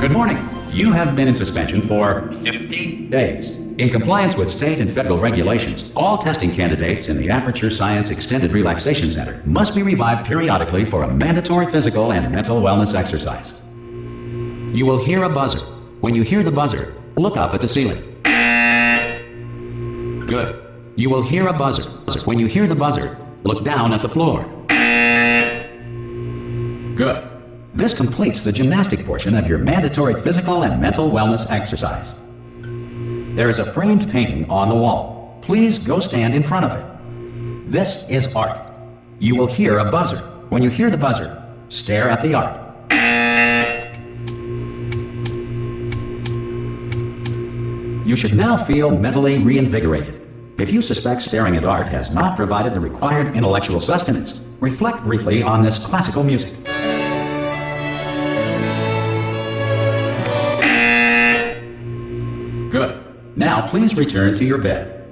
Good morning. You have been in suspension for 50 days. In compliance with state and federal regulations, all testing candidates in the Aperture Science Extended Relaxation Center must be revived periodically for a mandatory physical and mental wellness exercise. You will hear a buzzer. When you hear the buzzer, look up at the ceiling. Good. You will hear a buzzer. When you hear the buzzer, look down at the floor. Good. This completes the gymnastic portion of your mandatory physical and mental wellness exercise. There is a framed painting on the wall. Please go stand in front of it. This is art. You will hear a buzzer. When you hear the buzzer, stare at the art. You should now feel mentally reinvigorated. If you suspect staring at art has not provided the required intellectual sustenance, reflect briefly on this classical music. Good. Now please return to your bed.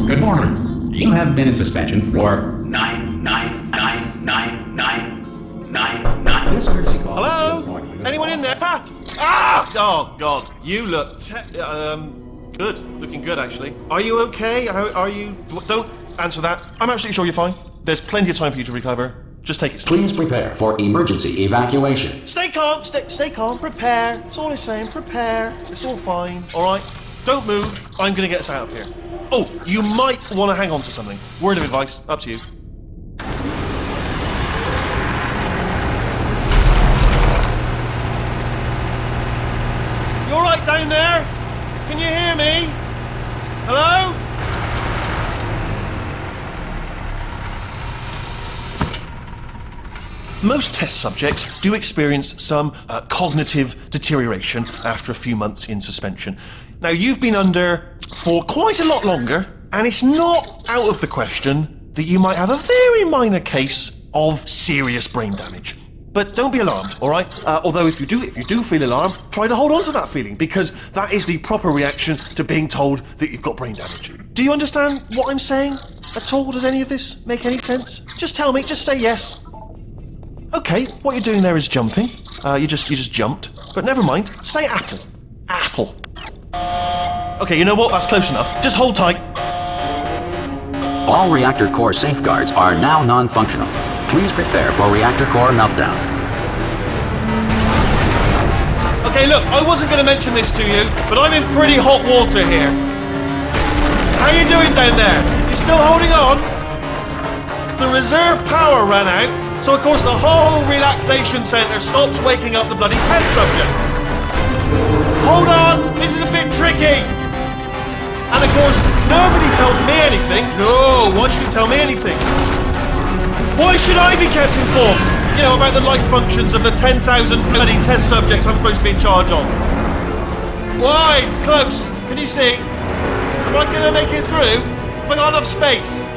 Good morning. You have been in suspension for 9999999. This courtesy call. Hello? Anyone in there? Ah! Oh God, you look good. Looking good, actually. Are you okay? Are you? Don't answer that. I'm absolutely sure you're fine. There's plenty of time for you to recover. Just take it slow. Please prepare for emergency evacuation. Stay calm. Stay calm. Prepare. That's all I'm saying. Prepare. It's all fine. All right. Don't move. I'm gonna get us out of here. Oh, you might want to hang on to something. Word of advice. Up to you. You all right down there? Can you hear me? Hello? Most test subjects do experience some cognitive deterioration after a few months in suspension. Now, you've been under for quite a lot longer, and it's not out of the question that you might have a very minor case of serious brain damage. But don't be alarmed, all right? Although if you do feel alarmed, try to hold on to that feeling, because that is the proper reaction to being told that you've got brain damage. Do you understand what I'm saying at all? Does any of this make any sense? Just tell me, just say yes. Okay, what you're doing there is jumping. You just jumped. But never mind. Say apple. Apple. Okay, you know what? That's close enough. Just hold tight. All reactor core safeguards are now non-functional. Please prepare for reactor core meltdown. Okay, look, I wasn't going to mention this to you, but I'm in pretty hot water here. How you doing down there? You still holding on? The reserve power ran out. So of course the whole relaxation centre stops waking up the bloody test subjects. Hold on, this is a bit tricky. And of course, nobody tells me anything. No, why should you tell me anything? Why should I be kept informed? You know, about the life functions of the 10,000 bloody test subjects I'm supposed to be in charge of. Why? It's close. Can you see? Am I gonna make it through? Have I got enough space?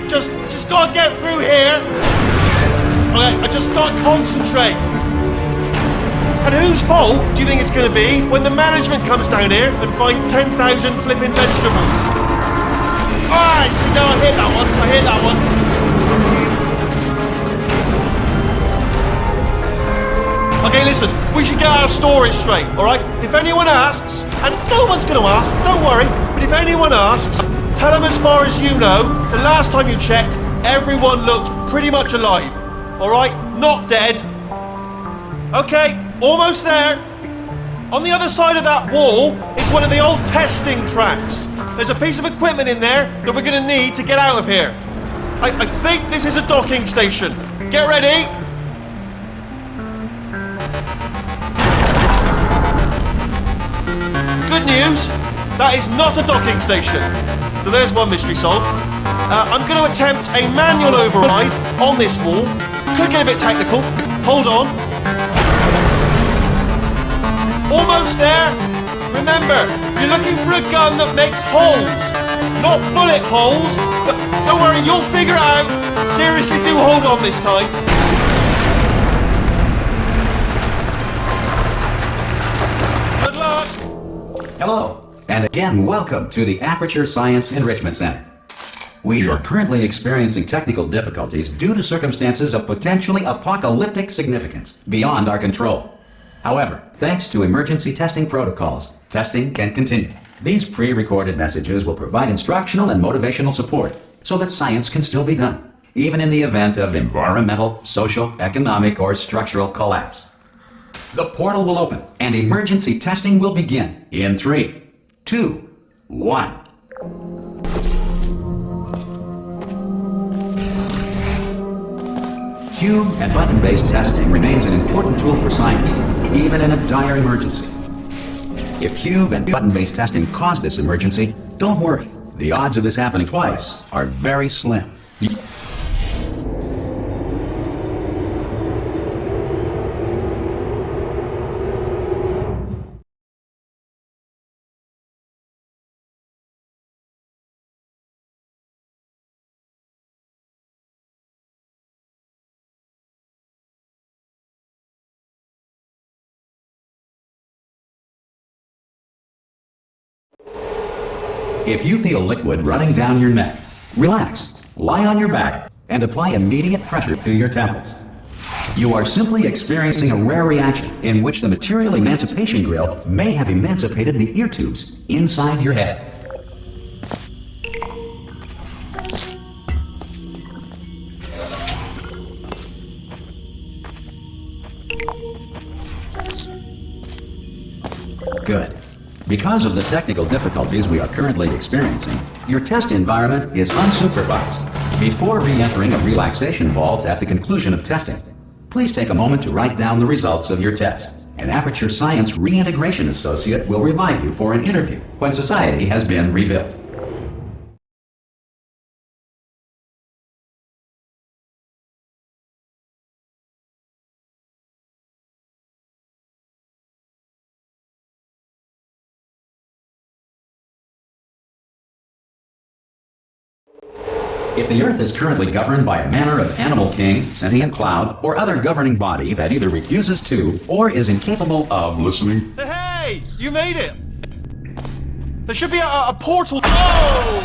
Just gotta get through here. Okay, I just gotta concentrate. And whose fault do you think it's gonna be when the management comes down here and finds 10,000 flipping vegetables? Alright, see, now I hit that one. Okay, listen, we should get our stories straight, alright? If anyone asks, and no one's gonna ask, don't worry, but if anyone asks, tell them as far as you know, the last time you checked, everyone looked pretty much alive. Alright? Not dead. Okay, almost there. On the other side of that wall is one of the old testing tracks. There's a piece of equipment in there that we're going to need to get out of here. I think this is a docking station. Get ready. Good news, that is not a docking station. So there's one mystery solved. I'm going to attempt a manual override on this wall. Could get a bit technical. Hold on. Almost there. Remember, you're looking for a gun that makes holes. Not bullet holes, but don't worry, you'll figure it out. Seriously, do hold on this time. Good luck. Hello, and again welcome to the Aperture Science Enrichment Center. We are currently experiencing technical difficulties due to circumstances of potentially apocalyptic significance beyond our control. However, thanks to emergency testing protocols, testing can continue. These pre-recorded messages will provide instructional and motivational support so that science can still be done, even in the event of environmental, social, economic, or structural collapse. The portal will open and emergency testing will begin in 3, 2, 1. Cube and button-based testing remains an important tool for science, even in a dire emergency. If cube and button-based testing caused this emergency, don't worry. The odds of this happening twice are very slim. If you feel liquid running down your neck, relax, lie on your back, and apply immediate pressure to your temples. You are simply experiencing a rare reaction in which the material emancipation grill may have emancipated the ear tubes inside your head. Good. Because of the technical difficulties we are currently experiencing, your test environment is unsupervised. Before re-entering a relaxation vault at the conclusion of testing, please take a moment to write down the results of your test. An Aperture Science Reintegration Associate will revive you for an interview when society has been rebuilt. If the Earth is currently governed by a manner of animal king, sentient cloud, or other governing body that either refuses to or is incapable of listening. Hey! You made it! There should be a portal. Oh!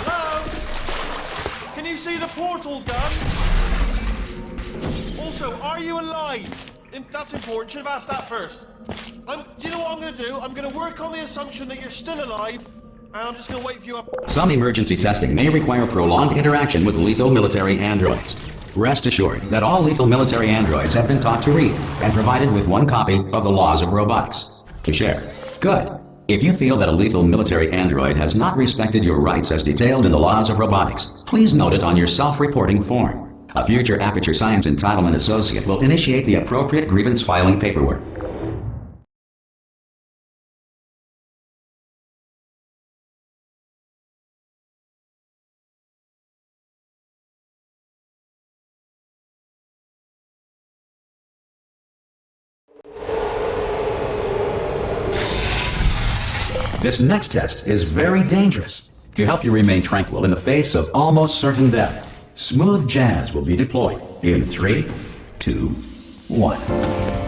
Hello? Can you see the portal gun? Also, are you alive? That's important. Should have asked that first. Do you know what I'm going to do? I'm going to work on the assumption that you're still alive. And I'm just going to wait for you up. Some emergency testing may require prolonged interaction with lethal military androids. Rest assured that all lethal military androids have been taught to read and provided with one copy of the Laws of Robotics to share. Good. If you feel that a lethal military android has not respected your rights as detailed in the Laws of Robotics, please note it on your self-reporting form. A future Aperture Science Entitlement Associate will initiate the appropriate grievance filing paperwork. This next test is very dangerous. To help you remain tranquil in the face of almost certain death, smooth jazz will be deployed in 3, 2, 1.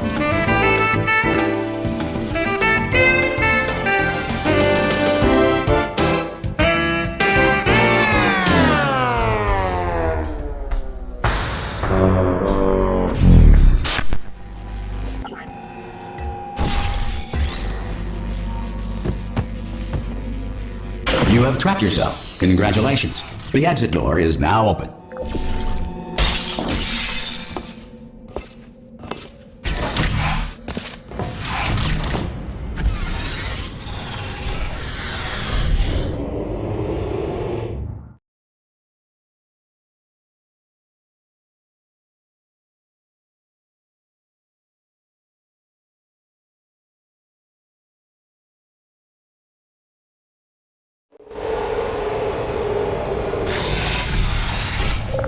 You have trapped yourself. Congratulations. The exit door is now open.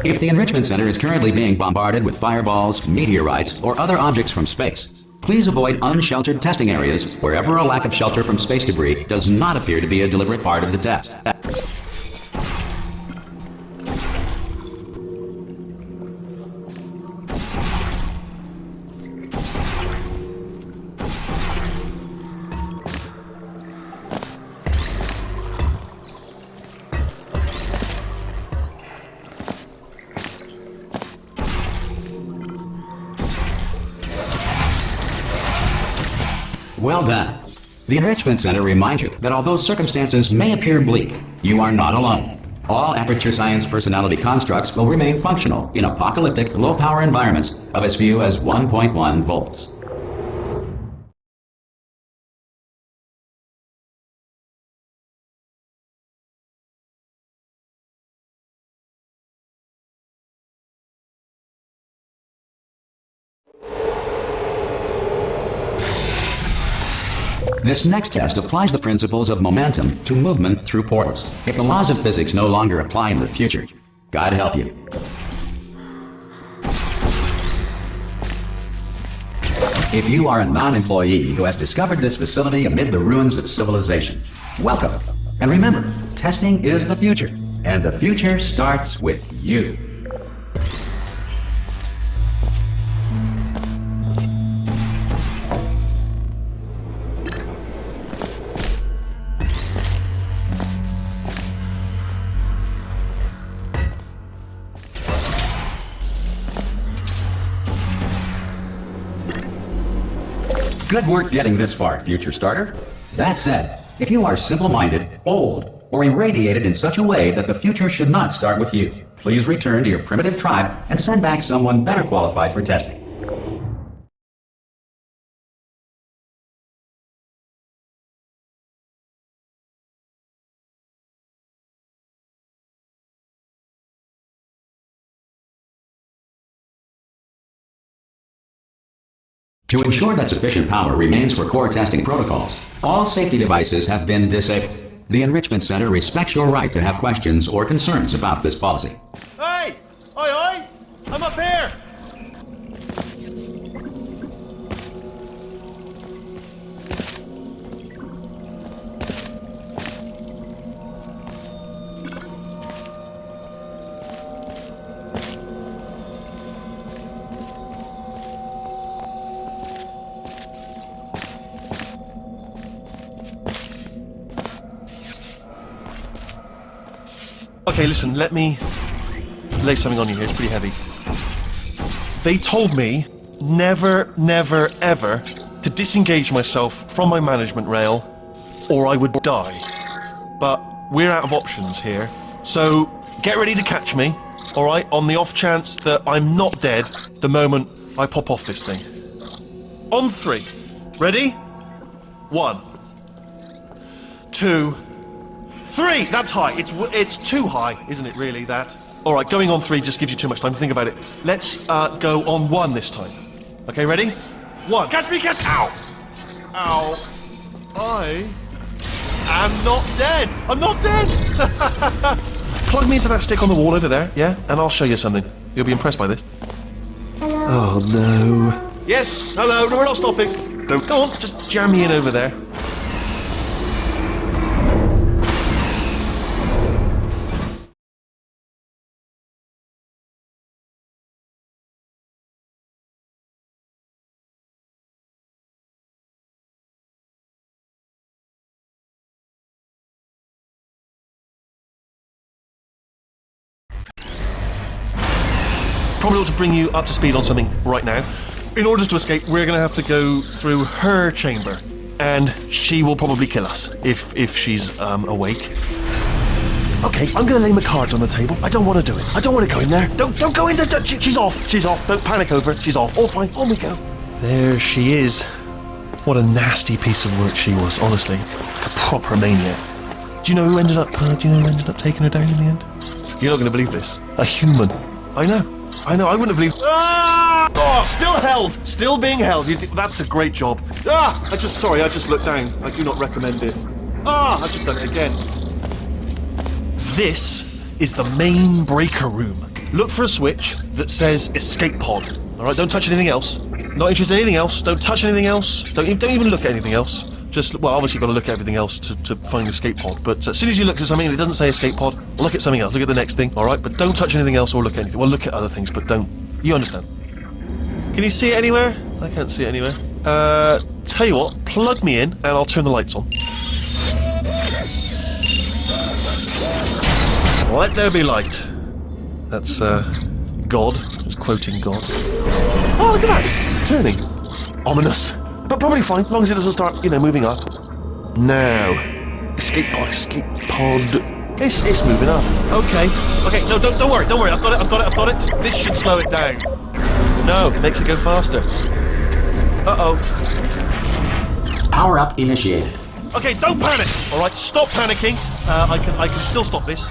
If the Enrichment Center is currently being bombarded with fireballs, meteorites, or other objects from space, please avoid unsheltered testing areas wherever a lack of shelter from space debris does not appear to be a deliberate part of the test. Well done. The Enrichment Center reminds you that although circumstances may appear bleak, you are not alone. All Aperture Science personality constructs will remain functional in apocalyptic, low-power environments of as few as 1.1 volts. This next test applies the principles of momentum to movement through portals. If the laws of physics no longer apply in the future, God help you. If you are a non-employee who has discovered this facility amid the ruins of civilization, welcome. And remember, testing is the future, and the future starts with you. Good work getting this far, future starter. That said, if you are simple-minded, old, or irradiated in such a way that the future should not start with you, please return to your primitive tribe and send back someone better qualified for testing. To ensure that sufficient power remains for core testing protocols, all safety devices have been disabled. The Enrichment Center respects your right to have questions or concerns about this policy. Hey! Oi, oi! I'm up here! Okay, listen, let me lay something on you here. It's pretty heavy. They told me never, never, ever to disengage myself from my management rail or I would die. But we're out of options here. So get ready to catch me, alright, on the off chance that I'm not dead the moment I pop off this thing. On 3. Ready? 1, 2, 3! That's high. It's too high, isn't it, really, that? All right, going on 3 just gives you too much time to think about it. Let's go on 1 this time. Okay, ready? 1. Catch me, catch... Ow! Ow. I am not dead. I'm not dead! Plug me into that stick on the wall over there, yeah? And I'll show you something. You'll be impressed by this. Hello. Oh, no. Yes, hello. No, we're not stopping. Don't... Go on, just jam me in over there. Probably ought to bring you up to speed on something right now. In order to escape, we're going to have to go through her chamber, and she will probably kill us if she's awake. Okay, I'm going to lay my cards on the table. I don't want to do it. I don't want to go in there. Don't go in there. She's off. She's off. Don't panic over it. She's off. All fine. On we go. There she is. What a nasty piece of work she was. Honestly, like a proper maniac. Do you know who ended up taking her down in the end? You're not going to believe this. A human. I know. I wouldn't have believed... Ah! Oh, still held! Still being held. That's a great job. Ah! I just looked down. I do not recommend it. Ah! I've just done it again. This is the main breaker room. Look for a switch that says escape pod. Alright, don't touch anything else. Not interested in anything else. Don't touch anything else. Don't even look at anything else. Just, well, obviously you've got to look at everything else to find escape pod, but as soon as you look at something that doesn't say escape pod, look at something else, look at the next thing, alright? But don't touch anything else or look at anything. Well, look at other things, but don't. You understand. Can you see it anywhere? I can't see it anywhere. Tell you what, plug me in and I'll turn the lights on. Let there be light. That's, God. Just quoting God. Oh, look at that! Turning. Ominous. But probably fine, as long as it doesn't start, moving up. Now, escape pod. It's moving up. Okay, no, don't worry, I've got it. This should slow it down. No, makes it go faster. Uh-oh. Power up initiated. Okay, don't panic. All right, stop panicking. I can still stop this.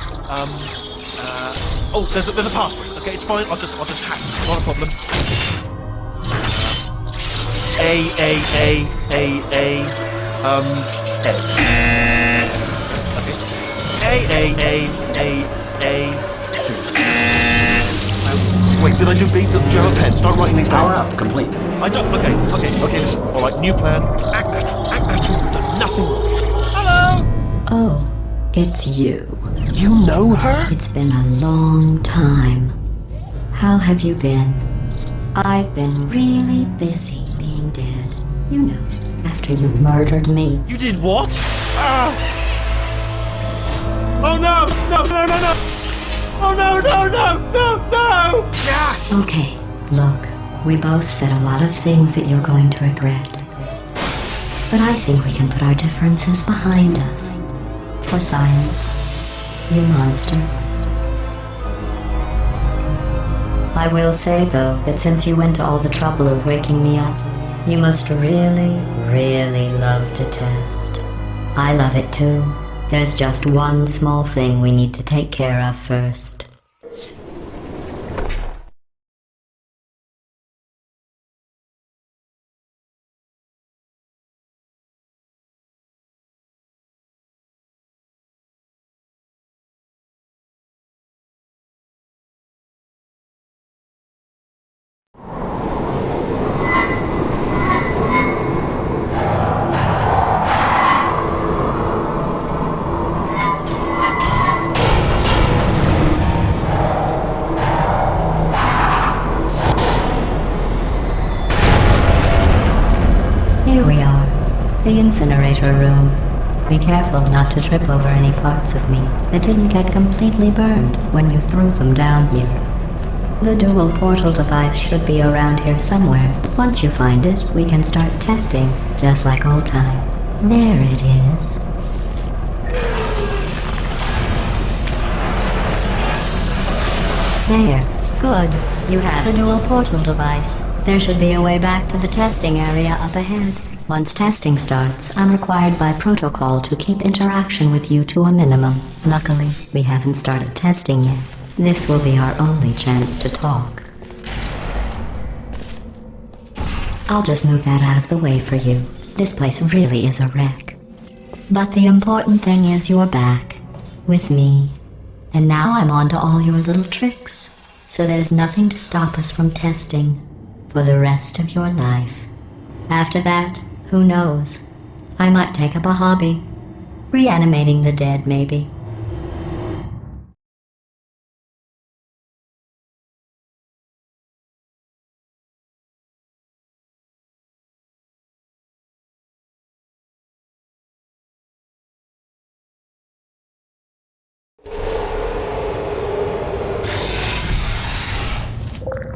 Oh, there's a password. Okay, it's fine. I'll just hack. Not a problem. A. Okay. A. C. Wait, did I do B? Do you have a pen? Start writing these down. Power up complete. I don't. Okay. Listen. All right, new plan. Act natural. You've done nothing wrong. Hello. Oh, it's you. You know her? It's been a long time. How have you been? I've been really busy being dead. You know, after you murdered me. You did what? Oh no! Oh no! Yeah. Okay, look, we both said a lot of things that you're going to regret. But I think we can put our differences behind us. For science, you monster. I will say, though, that since you went to all the trouble of waking me up, you must really, really love to test. I love it too. There's just one small thing we need to take care of first. Here we are, the incinerator room. Be careful not to trip over any parts of me that didn't get completely burned when you threw them down here. The dual portal device should be around here somewhere. Once you find it, we can start testing, just like old times. There it is. There. Good. You have a dual portal device. There should be a way back to the testing area up ahead. Once testing starts, I'm required by protocol to keep interaction with you to a minimum. Luckily, we haven't started testing yet. This will be our only chance to talk. I'll just move that out of the way for you. This place really is a wreck. But the important thing is you're back. With me. And now I'm on to all your little tricks. So there's nothing to stop us from testing for the rest of your life. After that, who knows? I might take up a hobby. Reanimating the dead, maybe.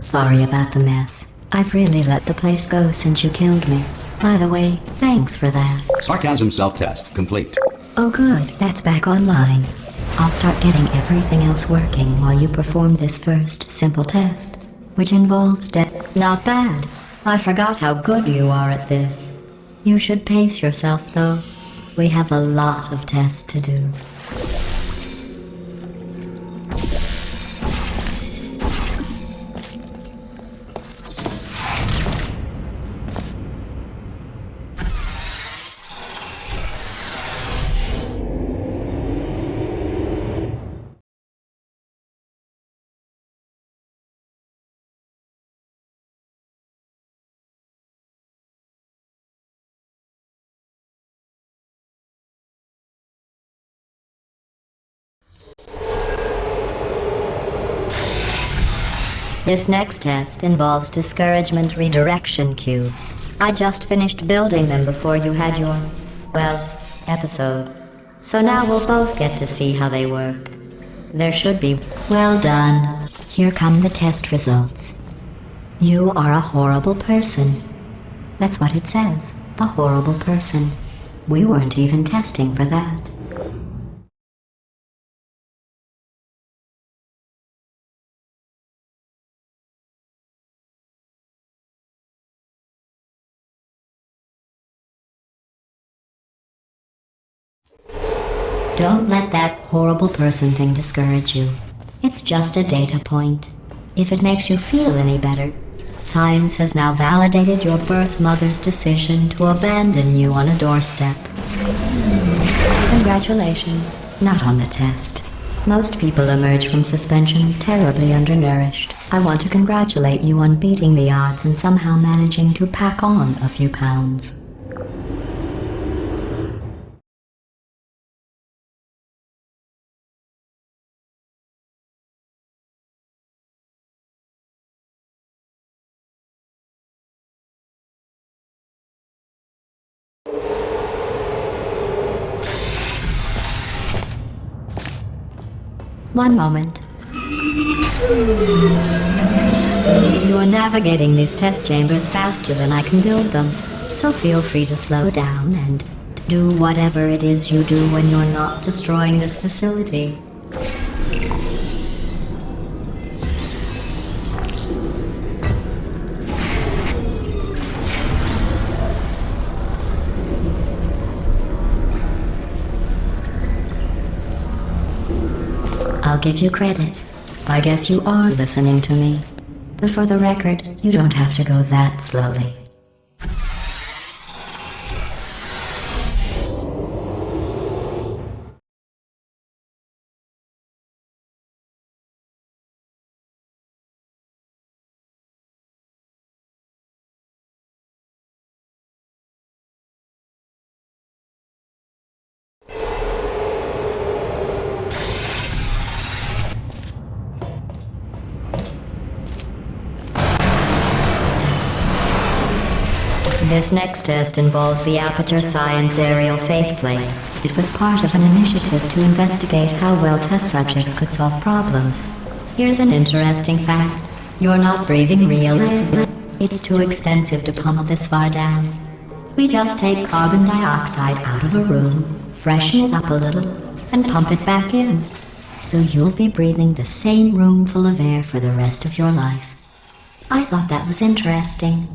Sorry about the mess. I've really let the place go since you killed me. By the way, thanks for that. Sarcasm self-test complete. Oh good, that's back online. I'll start getting everything else working while you perform this first simple test, which involves Not bad. I forgot how good you are at this. You should pace yourself, though. We have a lot of tests to do. This next test involves discouragement redirection cubes. I just finished building them before you had your, episode. So now we'll both get to see how they work. There should be. Well done. Here come the test results. You are a horrible person. That's what it says. A horrible person. We weren't even testing for that. Don't let that horrible person thing discourage you. It's just a data point. If it makes you feel any better, science has now validated your birth mother's decision to abandon you on a doorstep. Congratulations. Not on the test. Most people emerge from suspension terribly undernourished. I want to congratulate you on beating the odds and somehow managing to pack on a few pounds. One moment. You are navigating these test chambers faster than I can build them, so feel free to slow down and do whatever it is you do when you're not destroying this facility. I'll give you credit. I guess you are listening to me. But for the record, you don't have to go that slowly. This next test involves the Aperture Science Aerial Faithplate. It was part of an initiative to investigate how well test subjects could solve problems. Here's an interesting fact. You're not breathing real air. It's too expensive to pump this far down. We just take carbon dioxide out of a room, freshen it up a little, and pump it back in. So you'll be breathing the same room full of air for the rest of your life. I thought that was interesting.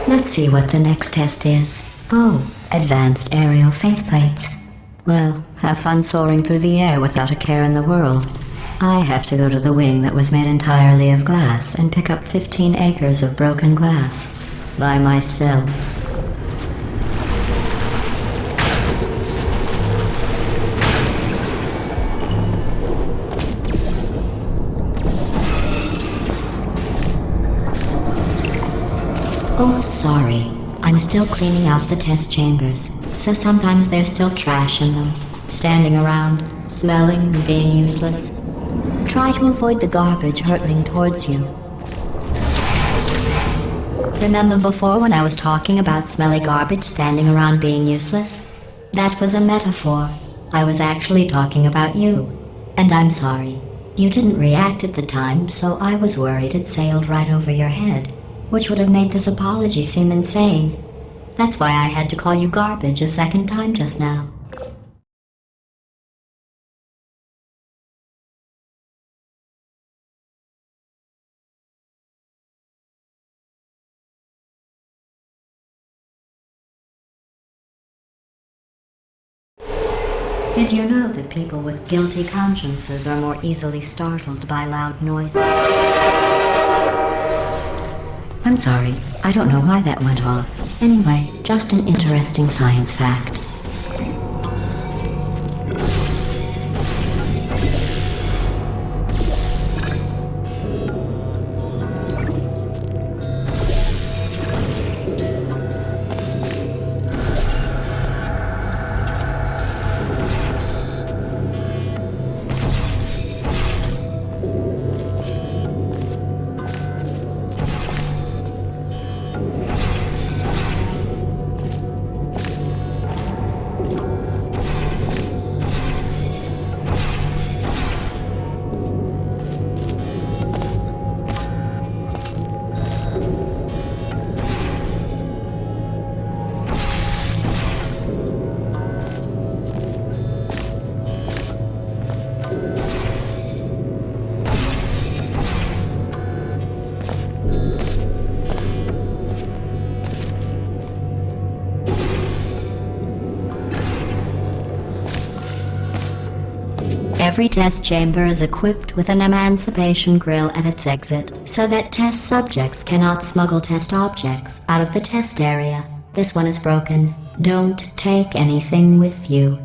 Let's see what the next test is. Oh, advanced aerial faithplates. Well, have fun soaring through the air without a care in the world. I have to go to the wing that was made entirely of glass and pick up 15 acres of broken glass. By myself. Oh, sorry. I'm still cleaning out the test chambers, so sometimes there's still trash in them, standing around, smelling and being useless. Try to avoid the garbage hurtling towards you. Remember before when I was talking about smelly garbage standing around being useless? That was a metaphor. I was actually talking about you. And I'm sorry. You didn't react at the time, so I was worried it sailed right over your head, which would have made this apology seem insane. That's why I had to call you garbage a second time just now. Did you know that people with guilty consciences are more easily startled by loud noises? I'm sorry, I don't know why that went off. Anyway, just an interesting science fact. Every test chamber is equipped with an emancipation grill at its exit, so that test subjects cannot smuggle test objects out of the test area. This one is broken. Don't take anything with you.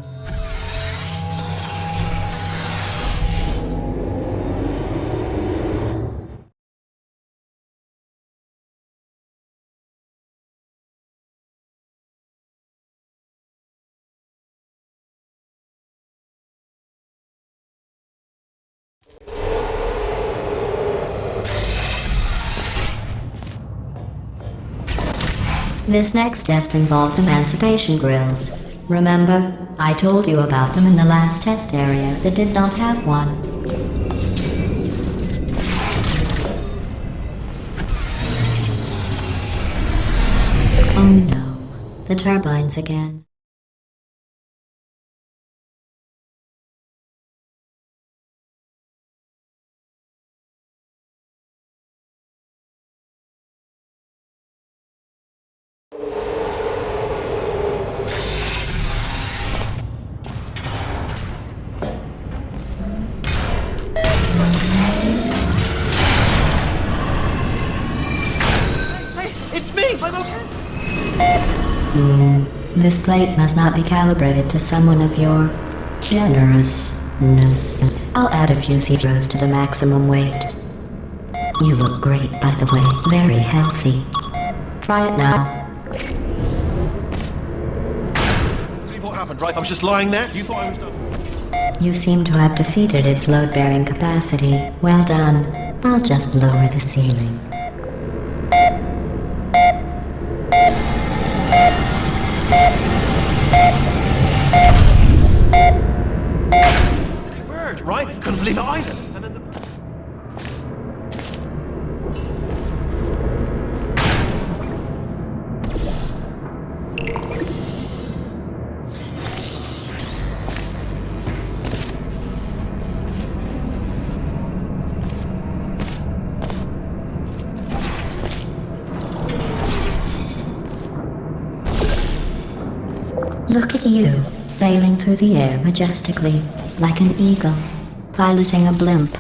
This next test involves emancipation grills. Remember, I told you about them in the last test area that did not have one. Oh no, the turbines again. Hey, it's me! I'm okay! This plate must not be calibrated to someone of your generousness. I'll add a few zeros to the maximum weight. You look great, by the way. Very healthy. Try it now. Believe what happened, right? I was just lying there. You thought I was done. You seem to have defeated its load-bearing capacity. Well done. I'll just lower the ceiling. Bird, right? Couldn't believe it either. And then the bird. Look at you, sailing through the air majestically, like an eagle, piloting a blimp.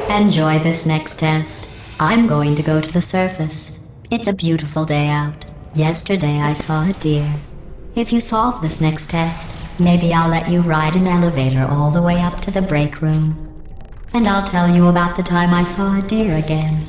Enjoy this next test. I'm going to go to the surface. It's a beautiful day out. Yesterday I saw a deer. If you solve this next test, maybe I'll let you ride an elevator all the way up to the break room. And I'll tell you about the time I saw a deer again.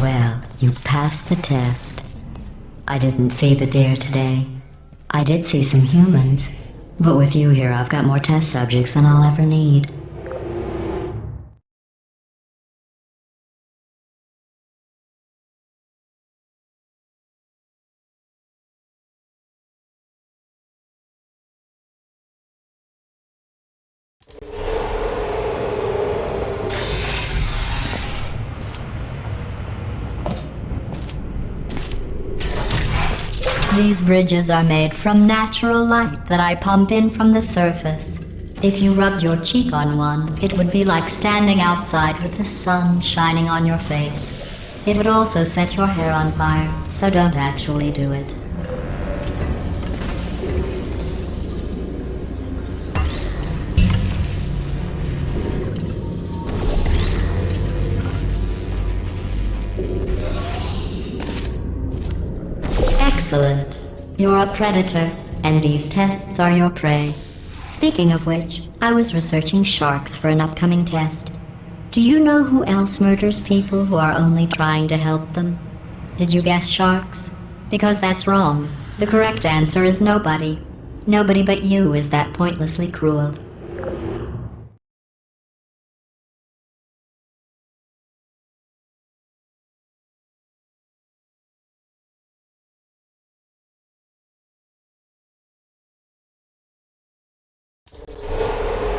Well, you passed the test. I didn't see the deer today. I did see some humans, but with you here I've got more test subjects than I'll ever need. These bridges are made from natural light that I pump in from the surface. If you rubbed your cheek on one, it would be like standing outside with the sun shining on your face. It would also set your hair on fire, so don't actually do it. Excellent. You're a predator, and these tests are your prey. Speaking of which, I was researching sharks for an upcoming test. Do you know who else murders people who are only trying to help them? Did you guess sharks? Because that's wrong. The correct answer is nobody. Nobody but you is that pointlessly cruel.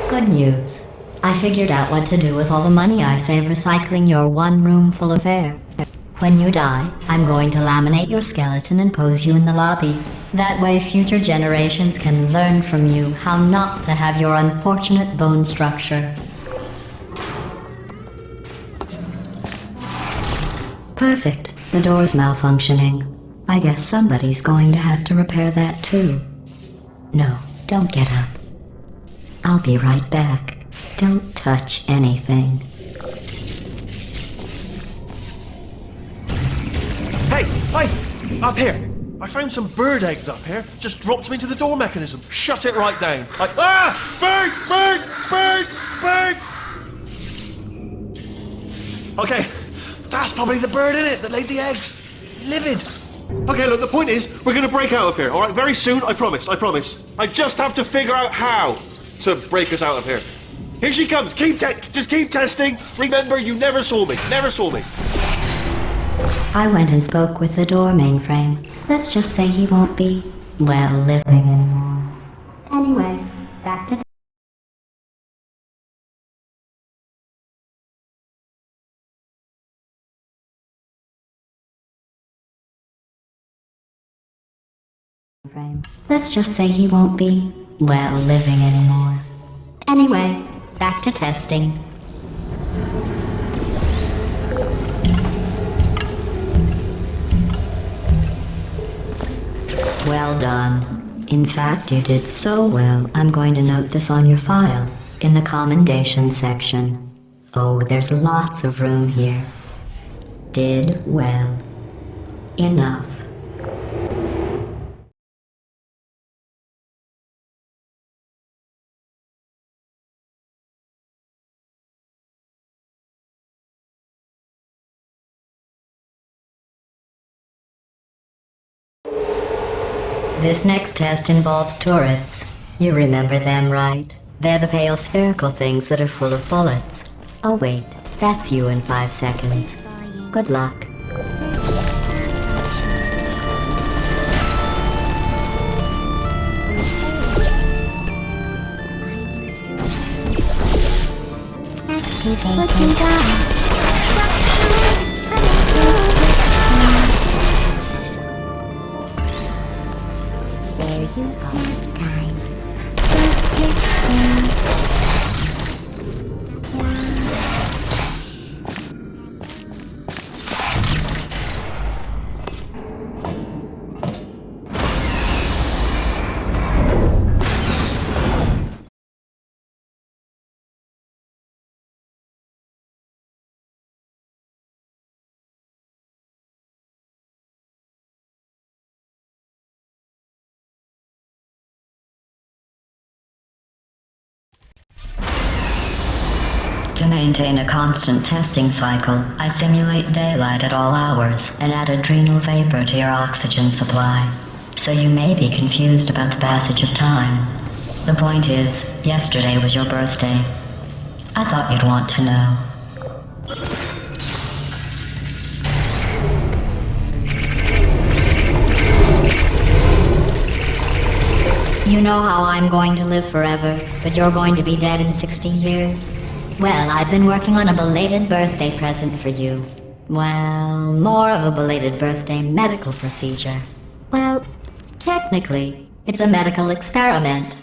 Good news. I figured out what to do with all the money I save recycling your one room full of hair. When you die, I'm going to laminate your skeleton and pose you in the lobby. That way future generations can learn from you how not to have your unfortunate bone structure. Perfect. The door's malfunctioning. I guess somebody's going to have to repair that too. No, don't get up. I'll be right back. Don't touch anything. Hey! Up here! I found some bird eggs up here. Just dropped them into the door mechanism. Shut it right down. Like, ah! Bird! Okay, that's probably the bird in it that laid the eggs. Livid. Okay, look, the point is, we're gonna break out of here, alright? Very soon, I promise. I just have to figure out how to break us out of here. Here she comes. Just keep testing. Remember, you never saw me. I went and spoke with the door mainframe. Let's just say he won't be, well, living anymore. Anyway, back to frame. Let's just say he won't be, well, living anymore. Anyway, back to testing. Well done. In fact, you did so well, I'm going to note this on your file, in the commendation section. Oh, there's lots of room here. Did well. Enough. This next test involves turrets. You remember them, right? They're the pale spherical things that are full of bullets. Oh wait, that's you in 5 seconds. Good luck. There you go. Time. To maintain a constant testing cycle, I simulate daylight at all hours and add adrenal vapor to your oxygen supply. So you may be confused about the passage of time. The point is, yesterday was your birthday. I thought you'd want to know. You know how I'm going to live forever, but you're going to be dead in 60 years? Well, I've been working on a belated birthday present for you. Well, more of a belated birthday medical procedure. Well, technically, it's a medical experiment.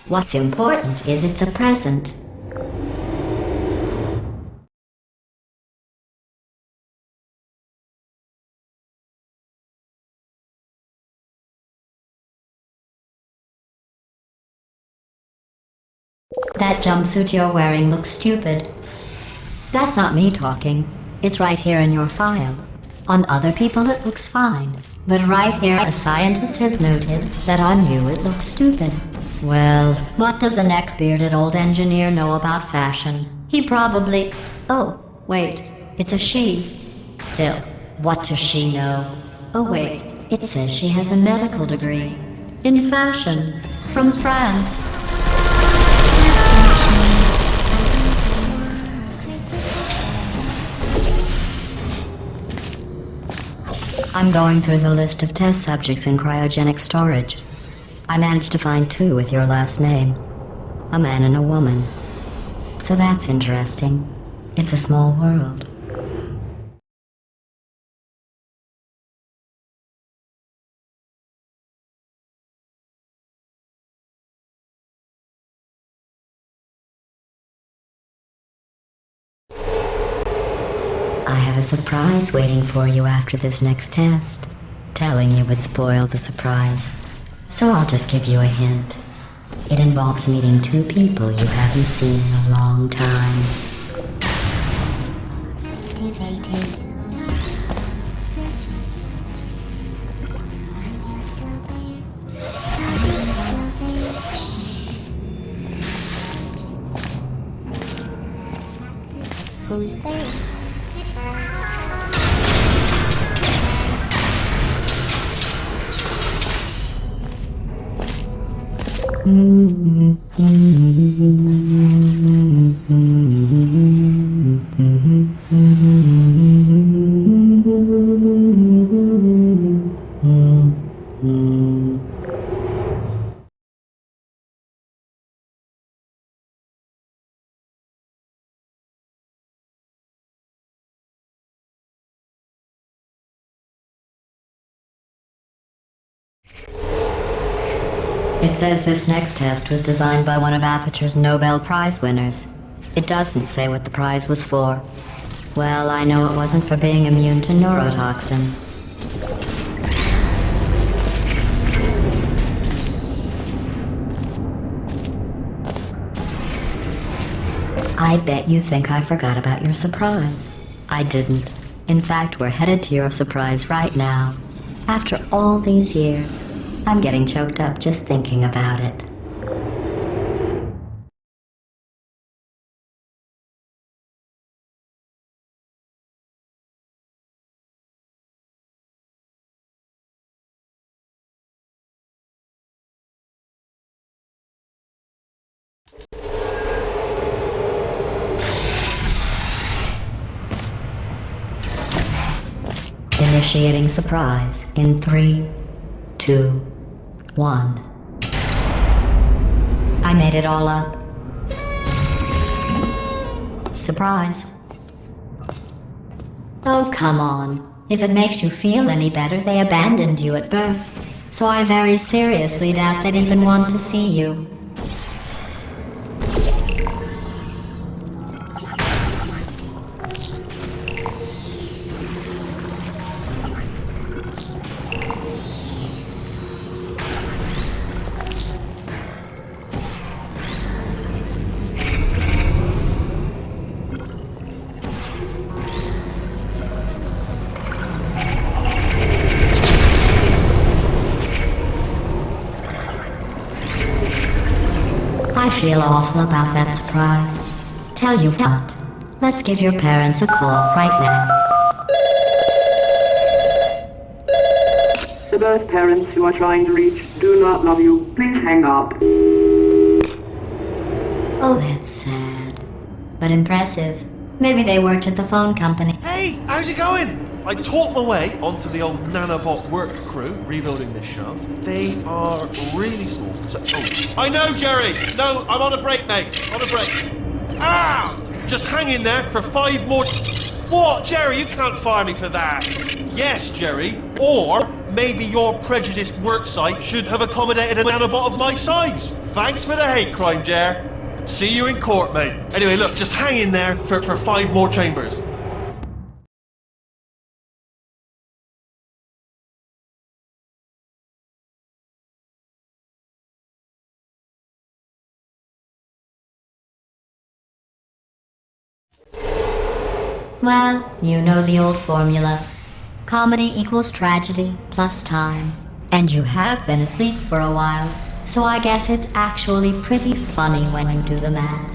What's important is it's a present. That jumpsuit you're wearing looks stupid. That's not me talking. It's right here in your file. On other people it looks fine. But right here a scientist has noted that on you it looks stupid. Well, what does a neck-bearded old engineer know about fashion? He probably... Oh, wait, it's a she. Still, what does she know? Oh wait, it says she has a medical degree. In fashion. From France. I'm going through the list of test subjects in cryogenic storage. I managed to find 2 with your last name. A man and a woman. So that's interesting. It's a small world. I have a surprise waiting for you after this next test. Telling you would spoil the surprise. So I'll just give you a hint. It involves meeting 2 people you haven't seen in a long time. Activated. Searches. Are you still there? Are you still there? Who's there? It says this next test was designed by one of Aperture's Nobel Prize winners. It doesn't say what the prize was for. Well, I know it wasn't for being immune to neurotoxin. I bet you think I forgot about your surprise. I didn't. In fact, we're headed to your surprise right now. After all these years. I'm getting choked up just thinking about it. Initiating surprise in 3, 2, 1. I made it all up. Surprise. Oh, come on. If it makes you feel any better, they abandoned you at birth. So I very seriously doubt they'd even want to see you. I feel awful about that surprise. Tell you what, let's give your parents a call right now. The birth parents you are trying to reach do not love you. Please hang up. Oh, that's sad. But impressive. Maybe they worked at the phone company. Hey, how's it going? I talked my way onto the old nanobot work crew rebuilding this shaft. They are really small. So, I know, Jerry! No, I'm on a break, mate. On a break. Ah! Just hang in there for 5 more... What? Jerry, you can't fire me for that. Yes, Jerry. Or maybe your prejudiced worksite should have accommodated a nanobot of my size. Thanks for the hate crime, Jer. See you in court, mate. Anyway, look, just hang in there for 5 more chambers. Well, you know the old formula. Comedy equals tragedy plus time. And you have been asleep for a while, so I guess it's actually pretty funny when you do the math.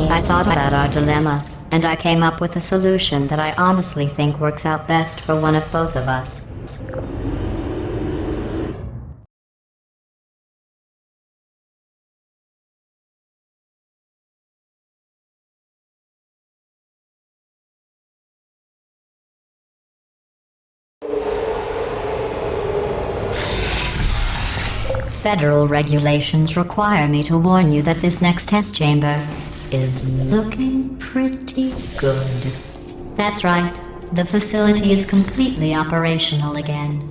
I thought about our dilemma, and I came up with a solution that I honestly think works out best for one of both of us. Federal regulations require me to warn you that this next test chamber is looking pretty good. That's right. The facility is completely operational again.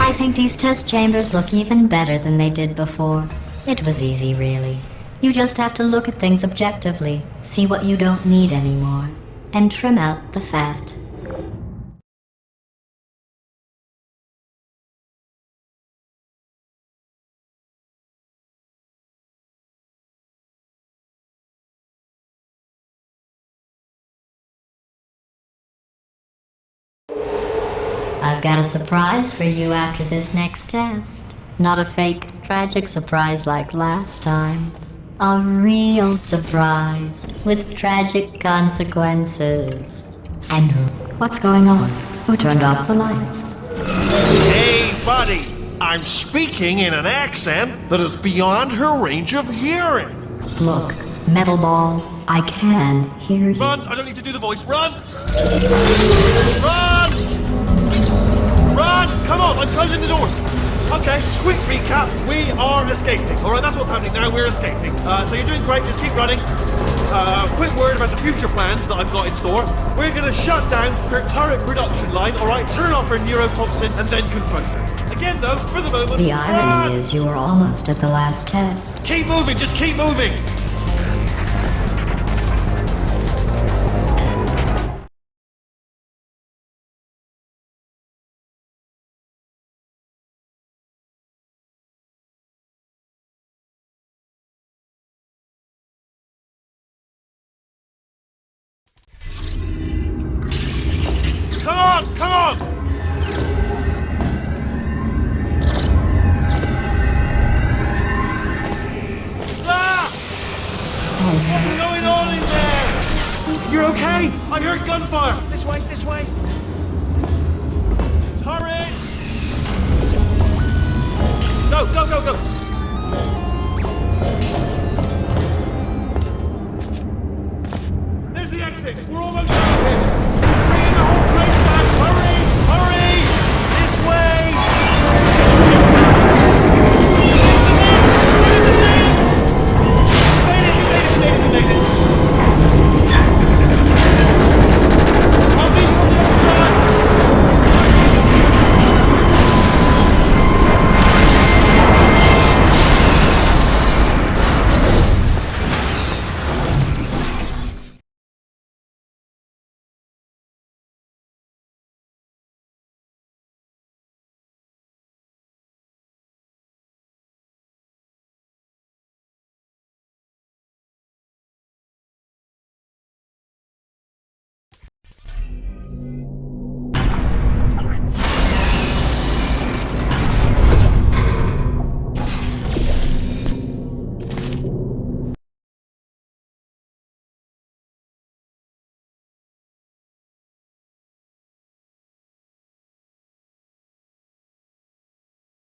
I think these test chambers look even better than they did before. It was easy, really. You just have to look at things objectively, see what you don't need anymore, and trim out the fat. I've got a surprise for you after this next test. Not a fake, tragic surprise like last time. A real surprise with tragic consequences. And what's going on? Who turned off the lights? Hey, buddy. I'm speaking in an accent that is beyond her range of hearing. Look, Metal Ball, I can hear you. Run! I don't need to do the voice. Run! Run! Run! Come on, I'm closing the doors. Okay, quick recap. We are escaping. Alright, that's what's happening now. We're escaping. So you're doing great. Just keep running. Quick word about the future plans that I've got in store. We're going to shut down her turret production line, alright? Turn off her neurotoxin and then confront her. Again, though, for the moment... The irony run! is you were almost at the last test. Keep moving, just keep moving! Come on, come on! Ah! What's going on in there? You're okay? I heard gunfire. This way, this way. Turret! Go, go, go, go. There's the exit. We're almost out of here.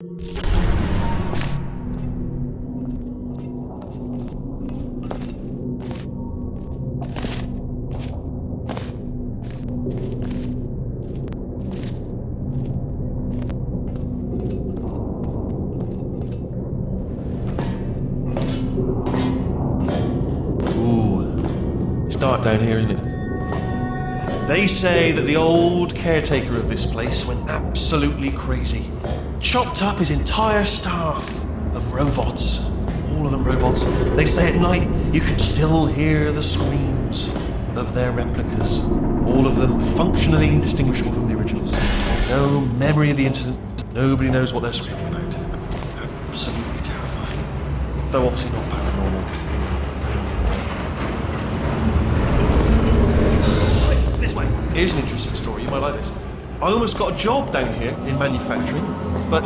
It's dark down here, isn't it? They say that the old caretaker of this place went absolutely crazy. Chopped up his entire staff of robots. All of them robots. They say at night you could still hear the screams of their replicas. All of them functionally indistinguishable from the originals. No memory of the incident. Nobody knows what they're screaming about. Absolutely terrifying. Though obviously not paranormal. This way. Here's an interesting story. You might like this. I almost got a job down here in manufacturing, but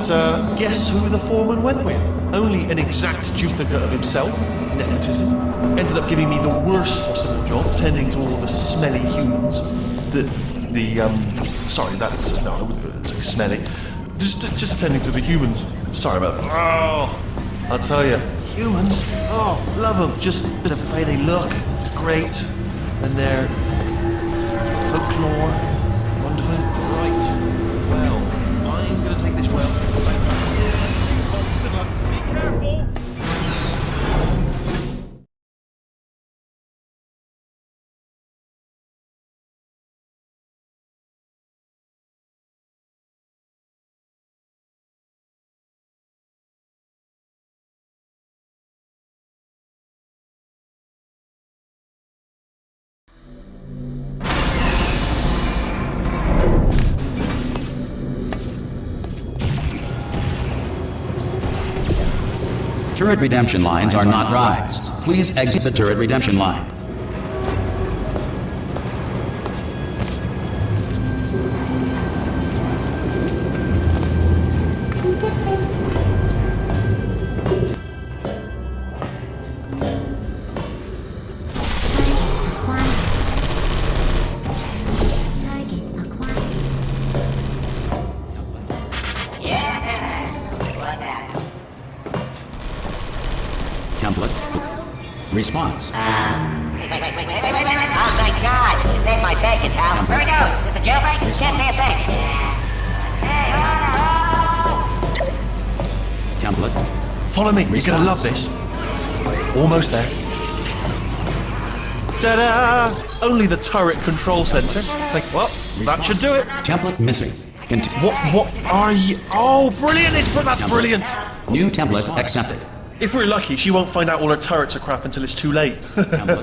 guess who the foreman went with? Only an exact duplicate of himself. Nepotism. Ended up giving me the worst possible job, tending to all the smelly humans. Sorry, that's no, I wouldn't say smelly. Just attending to the humans. Sorry about that. Oh, I'll tell you, humans. Oh, love them. Just the way they look. It's great, and their folklore. Wonderful. Right. Well, I'm going to take this well. Good luck. Be careful. Turret redemption lines are not rides. Please exit the turret redemption line. Template. Response. Wait. Oh, thank God. You saved my bacon, pal. Where we go? Is this a jailbreak? Can't say a thing. Hey, Template. Follow me. You're gonna love this. Almost there. Ta-da! Only the turret control center. Like, well, that should do it. Template missing. What are you? Oh, brilliant! That's brilliant. New template accepted. If we're lucky, she won't find out all her turrets are crap until it's too late.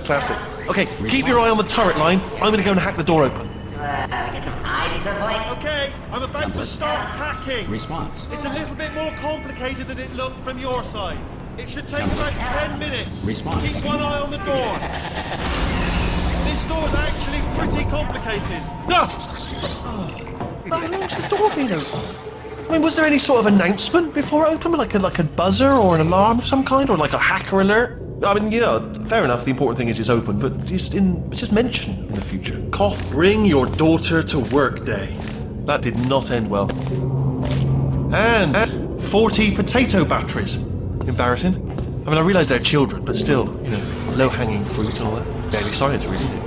Classic. Okay, keep your eye on the turret line. I'm gonna go and hack the door open. get some eyes at some point. Okay, I'm about to start hacking. Response. It's a little bit more complicated than it looked from your side. It should take about 10 minutes. Response. Keep one eye on the door. This door's actually pretty complicated. No! How long's the door been open? I mean, was there any sort of announcement before it opened? Like a buzzer or an alarm of some kind? Or like a hacker alert? I mean, you know, fair enough, the important thing is it's open, but just mention in the future. Cough, bring your daughter to work day. That did not end well. And 40 potato batteries. Embarrassing. I mean, I realise they're children, but still, you know, low-hanging fruit and all that. Daily science, really, is it?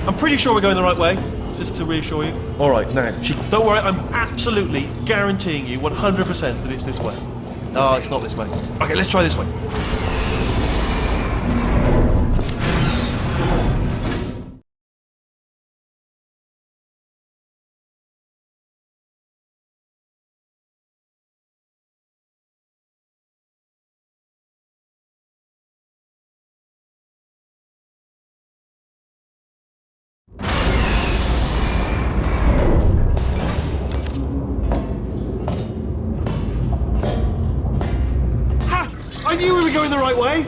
I'm pretty sure we're going the right way, just to reassure you. All right, now, don't worry, I'm absolutely guaranteeing you 100% that it's this way. Oh, it's not this way. Okay, let's try this way. I knew we were going the right way.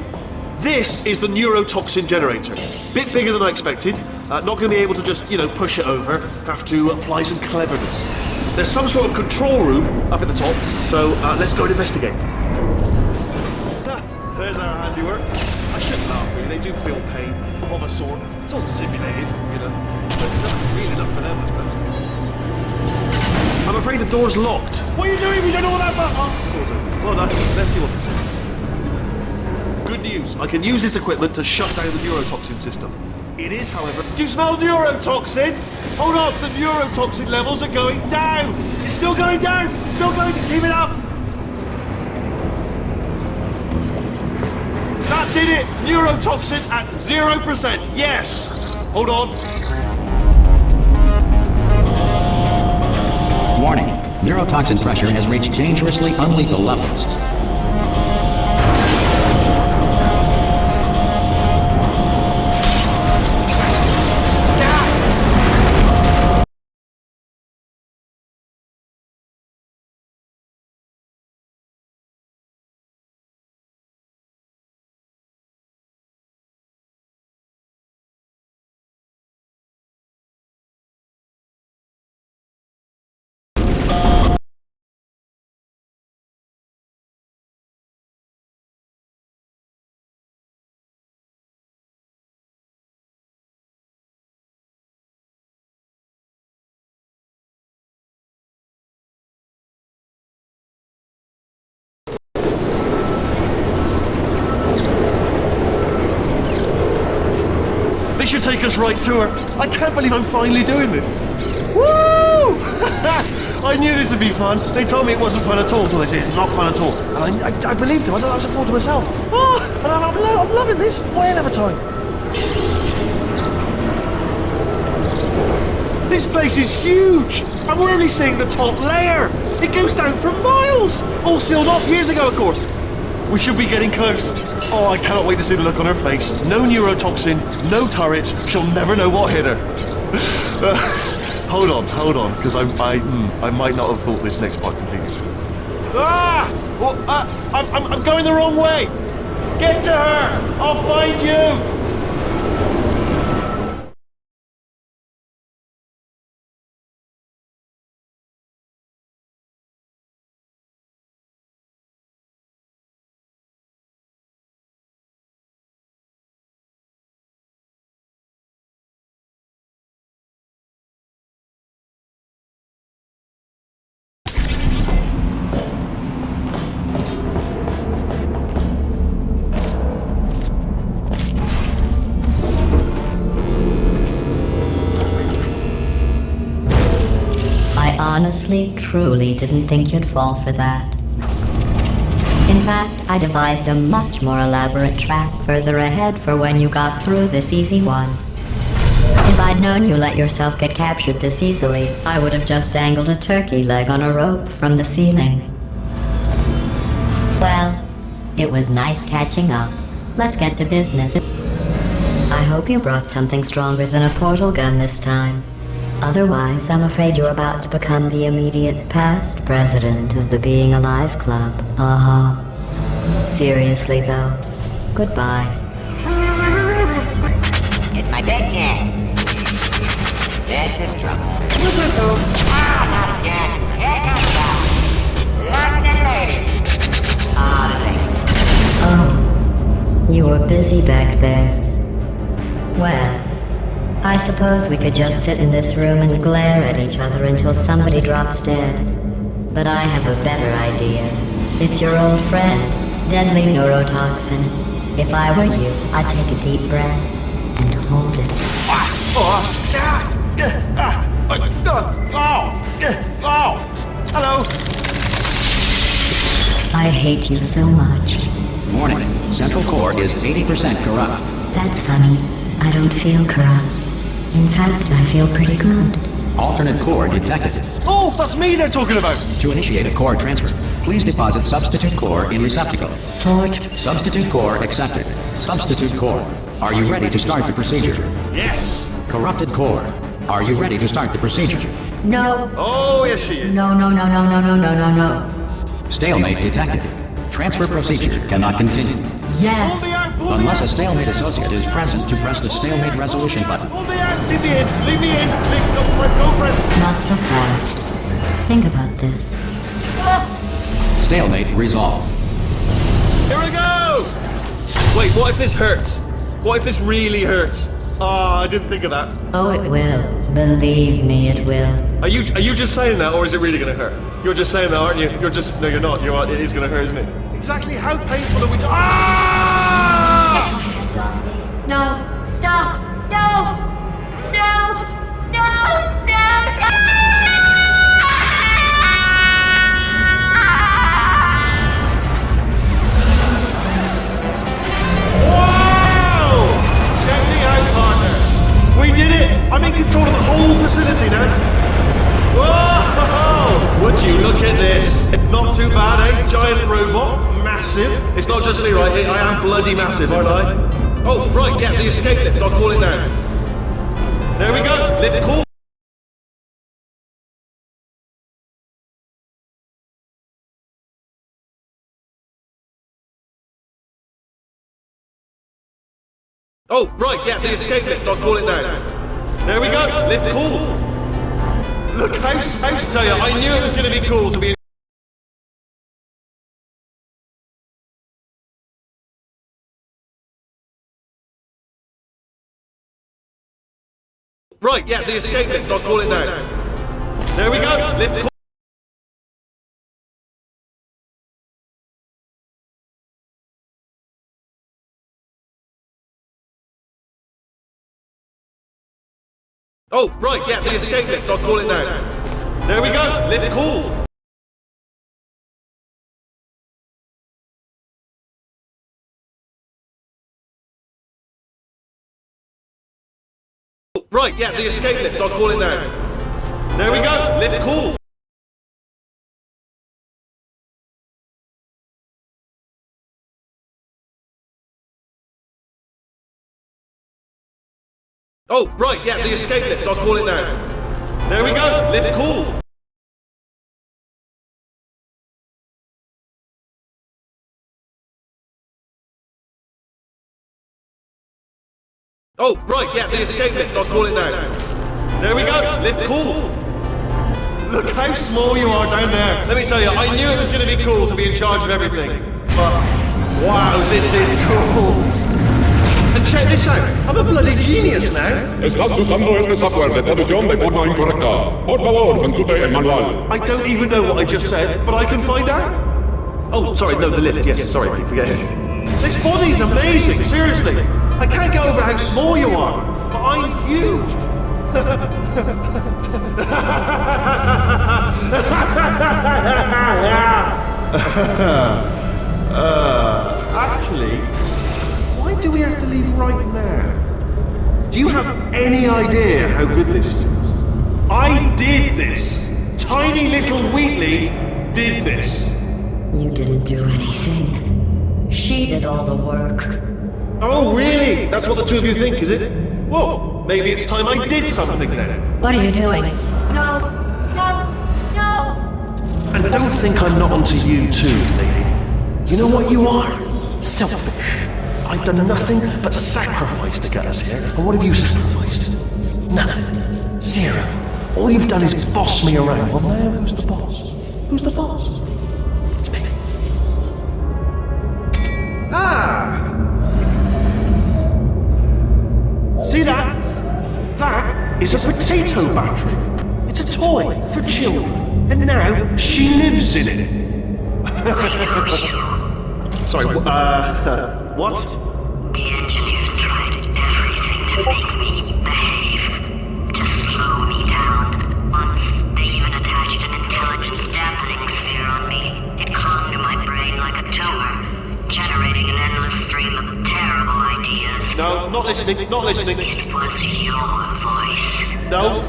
This is the neurotoxin generator. Bit bigger than I expected. Not going to be able to just, you know, push it over. Have to apply some cleverness. There's some sort of control room up at the top, so let's go and investigate. There's our handiwork. I shouldn't laugh, really. They do feel pain of a sort. It's all simulated, you know. But it's not real enough for them, I suppose. I'm afraid the door's locked. What are you doing? We don't know what that button. Oh, door's open. Well done. Let's see what's inside. Good news. I can use this equipment to shut down the neurotoxin system. It is, however... Do you smell neurotoxin? Hold on, the neurotoxin levels are going down. It's still going down. Still going to keep it up. That did it. Neurotoxin at 0%. Yes. Hold on. Warning, neurotoxin pressure has reached dangerously unlethal levels. This should take us right to her. I can't believe I'm finally doing this. Woo! I knew this would be fun. They told me it wasn't fun at all, so they said it's not fun at all. And I believed them. I was a fool to myself. Oh, and I'm loving this. Whale of a time. This place is huge. And we're only seeing the top layer. It goes down for miles. All sealed off years ago, of course. We should be getting close. Oh, I cannot wait to see the look on her face. No neurotoxin, no turrets. She'll never know what hit her. Hold on, because I might not have thought this next part completely through. Ah! Well, I'm going the wrong way. Get to her. I'll find you. Honestly, truly didn't think you'd fall for that. In fact, I devised a much more elaborate trap further ahead for when you got through this easy one. If I'd known you let yourself get captured this easily, I would have just dangled a turkey leg on a rope from the ceiling. Well, it was nice catching up. Let's get to business. I hope you brought something stronger than a portal gun this time. Otherwise, I'm afraid you're about to become the immediate past president of the Being Alive Club. Seriously, though, goodbye. It's my big chance. This is trouble. Not again. Here comes that. London lady. Oh, you were busy back there. Well, I suppose we could just sit in this room and glare at each other until somebody drops dead. But I have a better idea. It's your old friend, deadly neurotoxin. If I were you, I'd take a deep breath and hold it. Hello. I hate you so much. Warning, Central Core is 80% corrupt. That's funny. I don't feel corrupt. In fact, I feel pretty good. Alternate core detected. Oh, that's me they're talking about. To initiate a core transfer, please deposit substitute core in receptacle. Substitute core accepted. Substitute core. Are you ready to start the procedure? Yes. Corrupted core. Are you ready to start the procedure? No. Oh, yes she is. No. Stalemate detected. Transfer procedure cannot continue. Yes. Pull me out, pull me Unless out. a stalemate associate is present to press the stalemate resolution button. Pull me out. Leave me in. Leave me in. Go press. Not so fast. Think about this. Stalemate resolved. Here we go. Wait, what if this hurts? What if this really hurts? Oh, I didn't think of that. Oh, it will. Believe me, it will. Are you just saying that, or is it really going to hurt? You're just saying that, aren't you? You're just... No, you're not. It is going to hurt, isn't it? Exactly how painful are we Ah! No! Stop! No! No! No! No! Wow! Check me out, partner. We did it! I'm in control of the whole facility now. Whoa! Would you look at this? Not too bad, eh? Giant robot, massive. It's not just me, right? I am bloody massive, aren't I? Oh, right, yeah, the escape lift. I'll call it now. There we go. Lift call. Oh, right, yeah, the escape lift. I'll call it now. There we go. Lift cool. Look, house, tell you, I knew it was going to be cool to be. Right, yeah, the escape lift. I'll call it now. There we go. Lift cool. Oh, right, yeah, the escape lift. I'll call it now. There we go. Lift cool. Right, yeah, the escape lift. I'll call it now. There we go. Lift cool. Oh, right, yeah, the escape lift. I'll call it now. There we go. Lift cool. Oh, right, yeah, the escape lift. I'll call it now. There we go. Lift cool. Look how small you are down there. Let me tell you, I knew it was going to be cool to be in charge of everything. But, wow, this is cool. And check this out. I'm a bloody genius now. Estás usando este software de traducción de forma incorrecta. Por favor, consulte el manual. I don't even know what I just said, but I can find out. Oh, sorry, no, the lift. Yes, sorry, I keep forgetting. This body's amazing, seriously. I can't get over how small you are, but I'm huge. Actually, why do we have to leave right now? Do you have any idea how good this feels? I did this. Tiny little Wheatley did this. You didn't do anything. She did all the work. Oh, really? That's what the two of you think, is it? Well, maybe it's time I did something then. What are you doing? No! No! No! And don't think I'm not onto you too, lady. You know what you are? Selfish. I've done nothing but sacrifice to get us here. And what have you sacrificed? Nothing. Zero. All you've done is boss me around. Well, now who's the boss? Who's the boss? It's me. Ah! See that? That is a potato battery. It's a toy for children. And now she lives in it. Sorry, what? The engineers tried everything to make me behave, to slow me down. Once, they even attached an intelligence dampening sphere on me. It clung to my brain like a tumor, generating an endless stream of terrible ideas. No, not listening, not listening. It was your voice. No,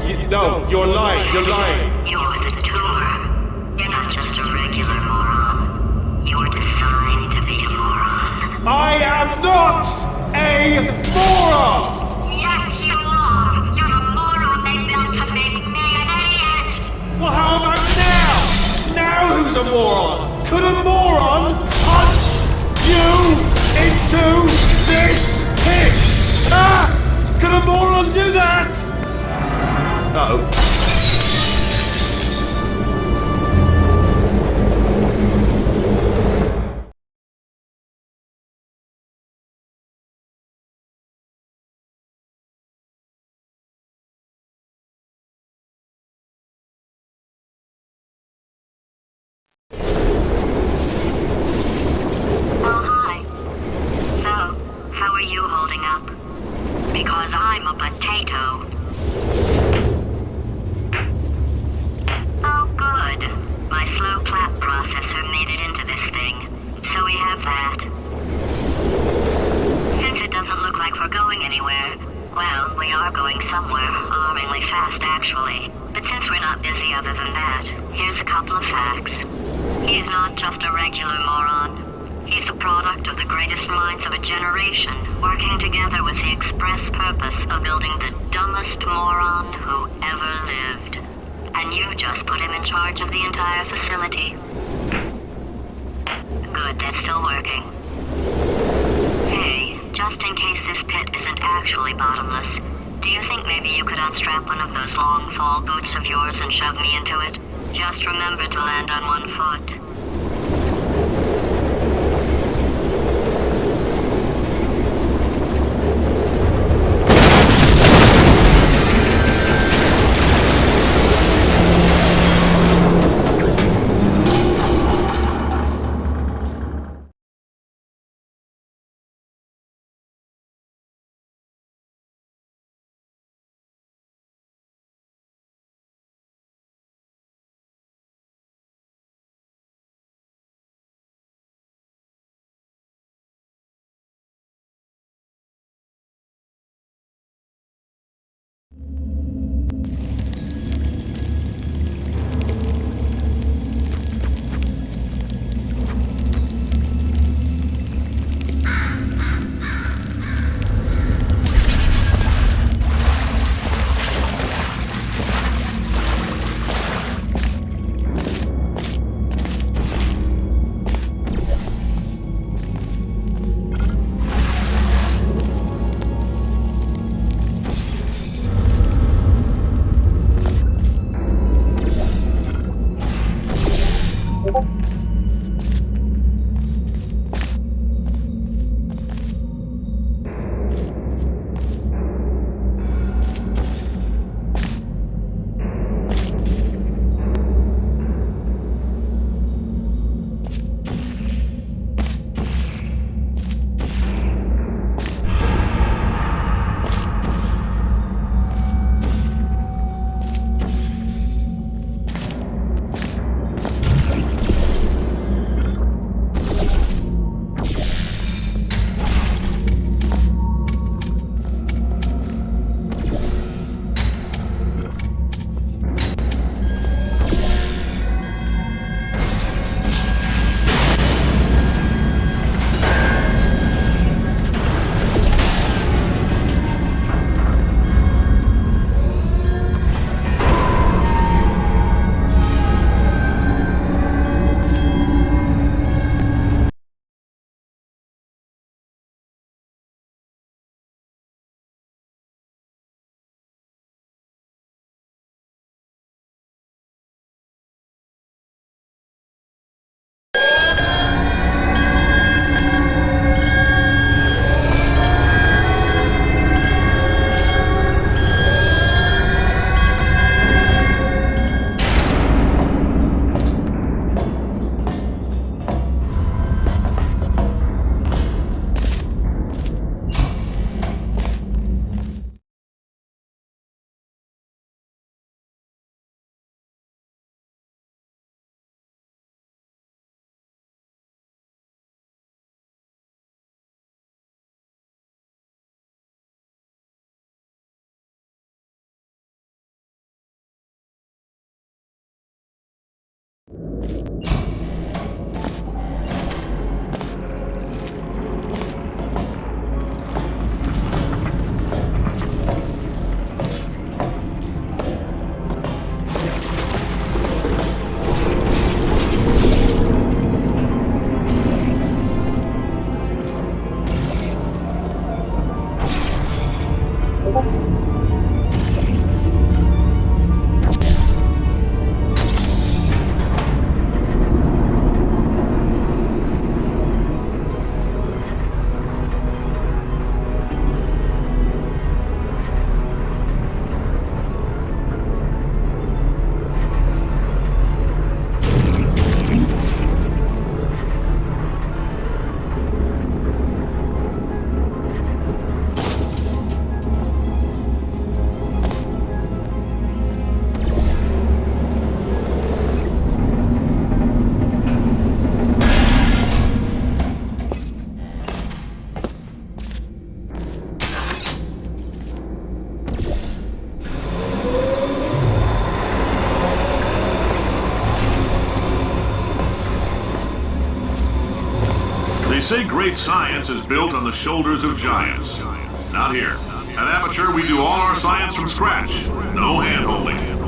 you're lying, you're lying. You're the tumor. You're not just a regular moron. You're designed to be a moron. I am not a moron! Yes, you are! You're a moron they built to make me an idiot! Well, how about now? Now who's a moron? Could a moron hunt you into this pit? Ah! Could a moron do that? Uh-oh. up. Because I'm a potato. Oh, good. My slow clap processor made it into this thing. So we have that. Since it doesn't look like we're going anywhere, well, we are going somewhere, alarmingly fast actually. But since we're not busy other than that, here's a couple of facts. He's not just a regular moron. He's the product of the greatest minds of a generation, working together with the express purpose of building the dumbest moron who ever lived. And you just put him in charge of the entire facility. Good, that's still working. Hey, just in case this pit isn't actually bottomless, do you think maybe you could unstrap one of those long fall boots of yours and shove me into it? Just remember to land on one foot. say great science is built on the shoulders of giants. Not here. At Aperture, we do all our science from scratch. No hand-holding.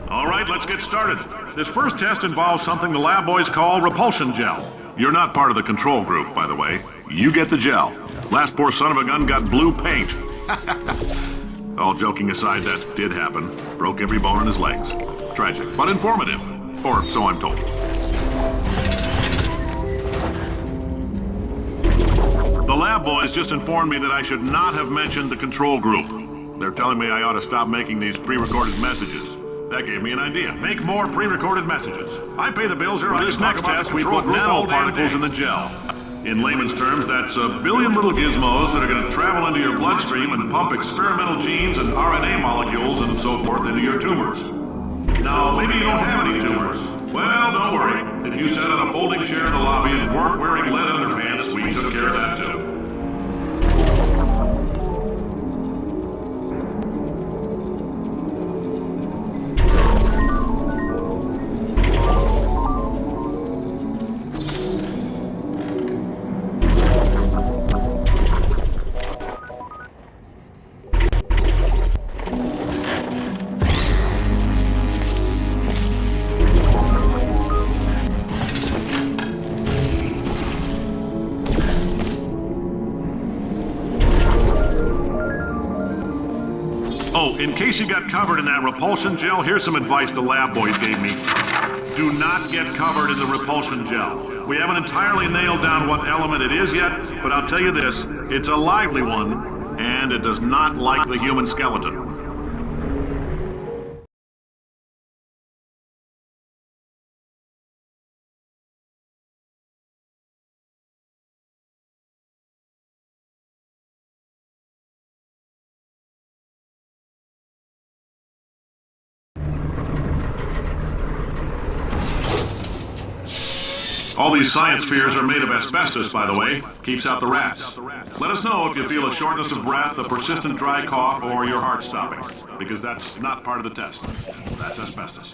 All right, let's get started. This first test involves something the lab boys call repulsion gel. You're not part of the control group, by the way. You get the gel. Last poor son of a gun got blue paint. All joking aside, that did happen. Broke every bone in his legs. Tragic, but informative. Or so I'm told. The lab boys just informed me that I should not have mentioned the control group. They're telling me I ought to stop making these pre-recorded messages. That gave me an idea. Make more pre-recorded messages. I pay the bills here. For this next test, we put nanoparticles in the gel. In layman's terms, that's a billion little gizmos that are going to travel into your bloodstream and pump experimental genes and RNA molecules and so forth into your tumors. Now, maybe you don't have any tumors. Well, don't worry. If you sat on a folding chair in the lobby and weren't wearing lead underpants, we took care of that too. Oh, in case you got covered in that repulsion gel, here's some advice the lab boys gave me. Do not get covered in the repulsion gel. We haven't entirely nailed down what element it is yet, but I'll tell you this, it's a lively one, and it does not like the human skeleton. All these science spheres are made of asbestos, by the way. Keeps out the rats. Let us know if you feel a shortness of breath, a persistent dry cough, or your heart stopping, because that's not part of the test. That's asbestos.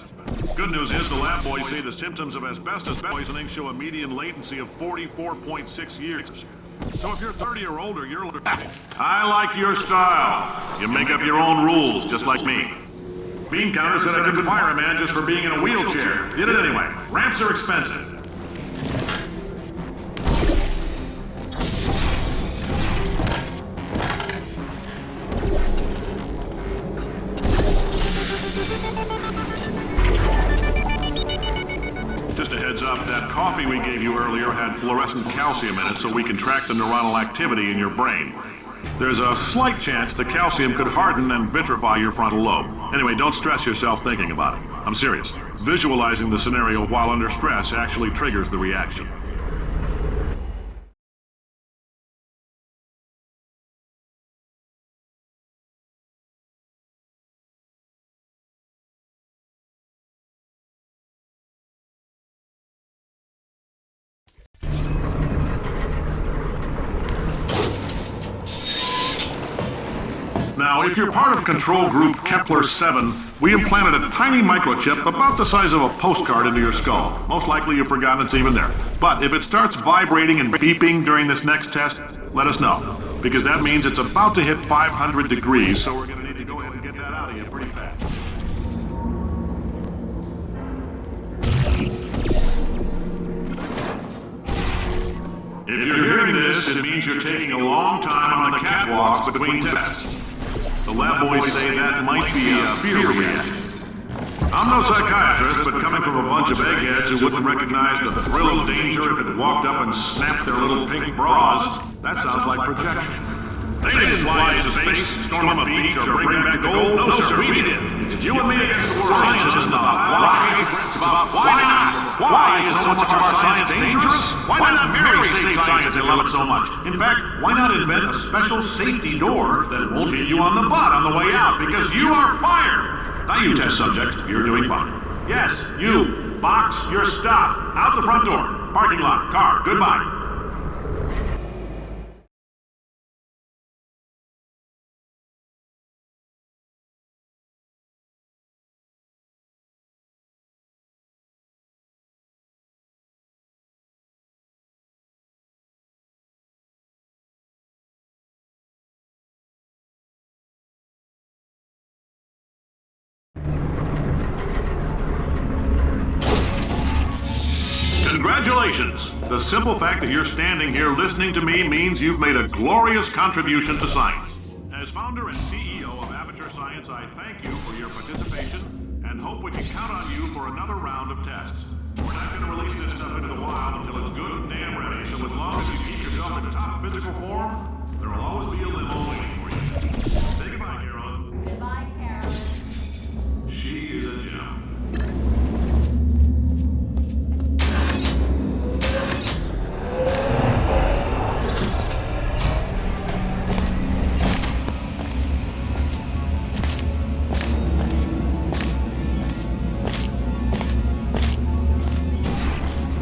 Good news is the lab boys say the symptoms of asbestos poisoning show a median latency of 44.6 years. So if you're 30 or older, you're older. I like your style. You make up your own rules, just like me. Bean Counter said I couldn't fire a man just for being in a wheelchair. Did it anyway. Ramps are expensive. Just a heads up, that coffee we gave you earlier had fluorescent calcium in it so we can track the neuronal activity in your brain. There's a slight chance the calcium could harden and vitrify your frontal lobe. Anyway, don't stress yourself thinking about it. I'm serious. Visualizing the scenario while under stress actually triggers the reaction. Now, if you're part of Control Group Kepler-7, we implanted a tiny microchip about the size of a postcard into your skull. Most likely you've forgotten it's even there. But if it starts vibrating and beeping during this next test, let us know. because that means it's about to hit 500 degrees, so we're gonna need to go ahead and get that out of you pretty fast. If you're hearing this, it means you're taking a long time on the catwalks between tests. The lab boys say that might be a fear reaction. I'm no psychiatrist, but coming from a bunch of eggheads who wouldn't recognize the thrill of danger if it walked up and snapped their little pink bras, that sounds like projection. They didn't fly into space, storm a beach, or bring back the gold. No, sir, we did. It's you and me against the world. Science isn't about why, it's about why not. Why is so much of our science dangerous? Why not marry safe science and love it so much? In fact, why not invent a special safety door that won't hit you on the butt on the way out, because you are fired. Now you, test subject, you're doing fine. Yes, you, box your stuff. Out the front door. Parking lot, car, goodbye. Congratulations! The simple fact that you're standing here listening to me means you've made a glorious contribution to science. As founder and CEO of Aperture Science, I thank you for your participation and hope we can count on you for another round of tests. We're not going to release this stuff into the wild until it's good and damn ready, so as long as you keep yourself in top physical form, there will always be a limo waiting for you. Say goodbye, Carolyn. Goodbye, Carolyn. She is a gem.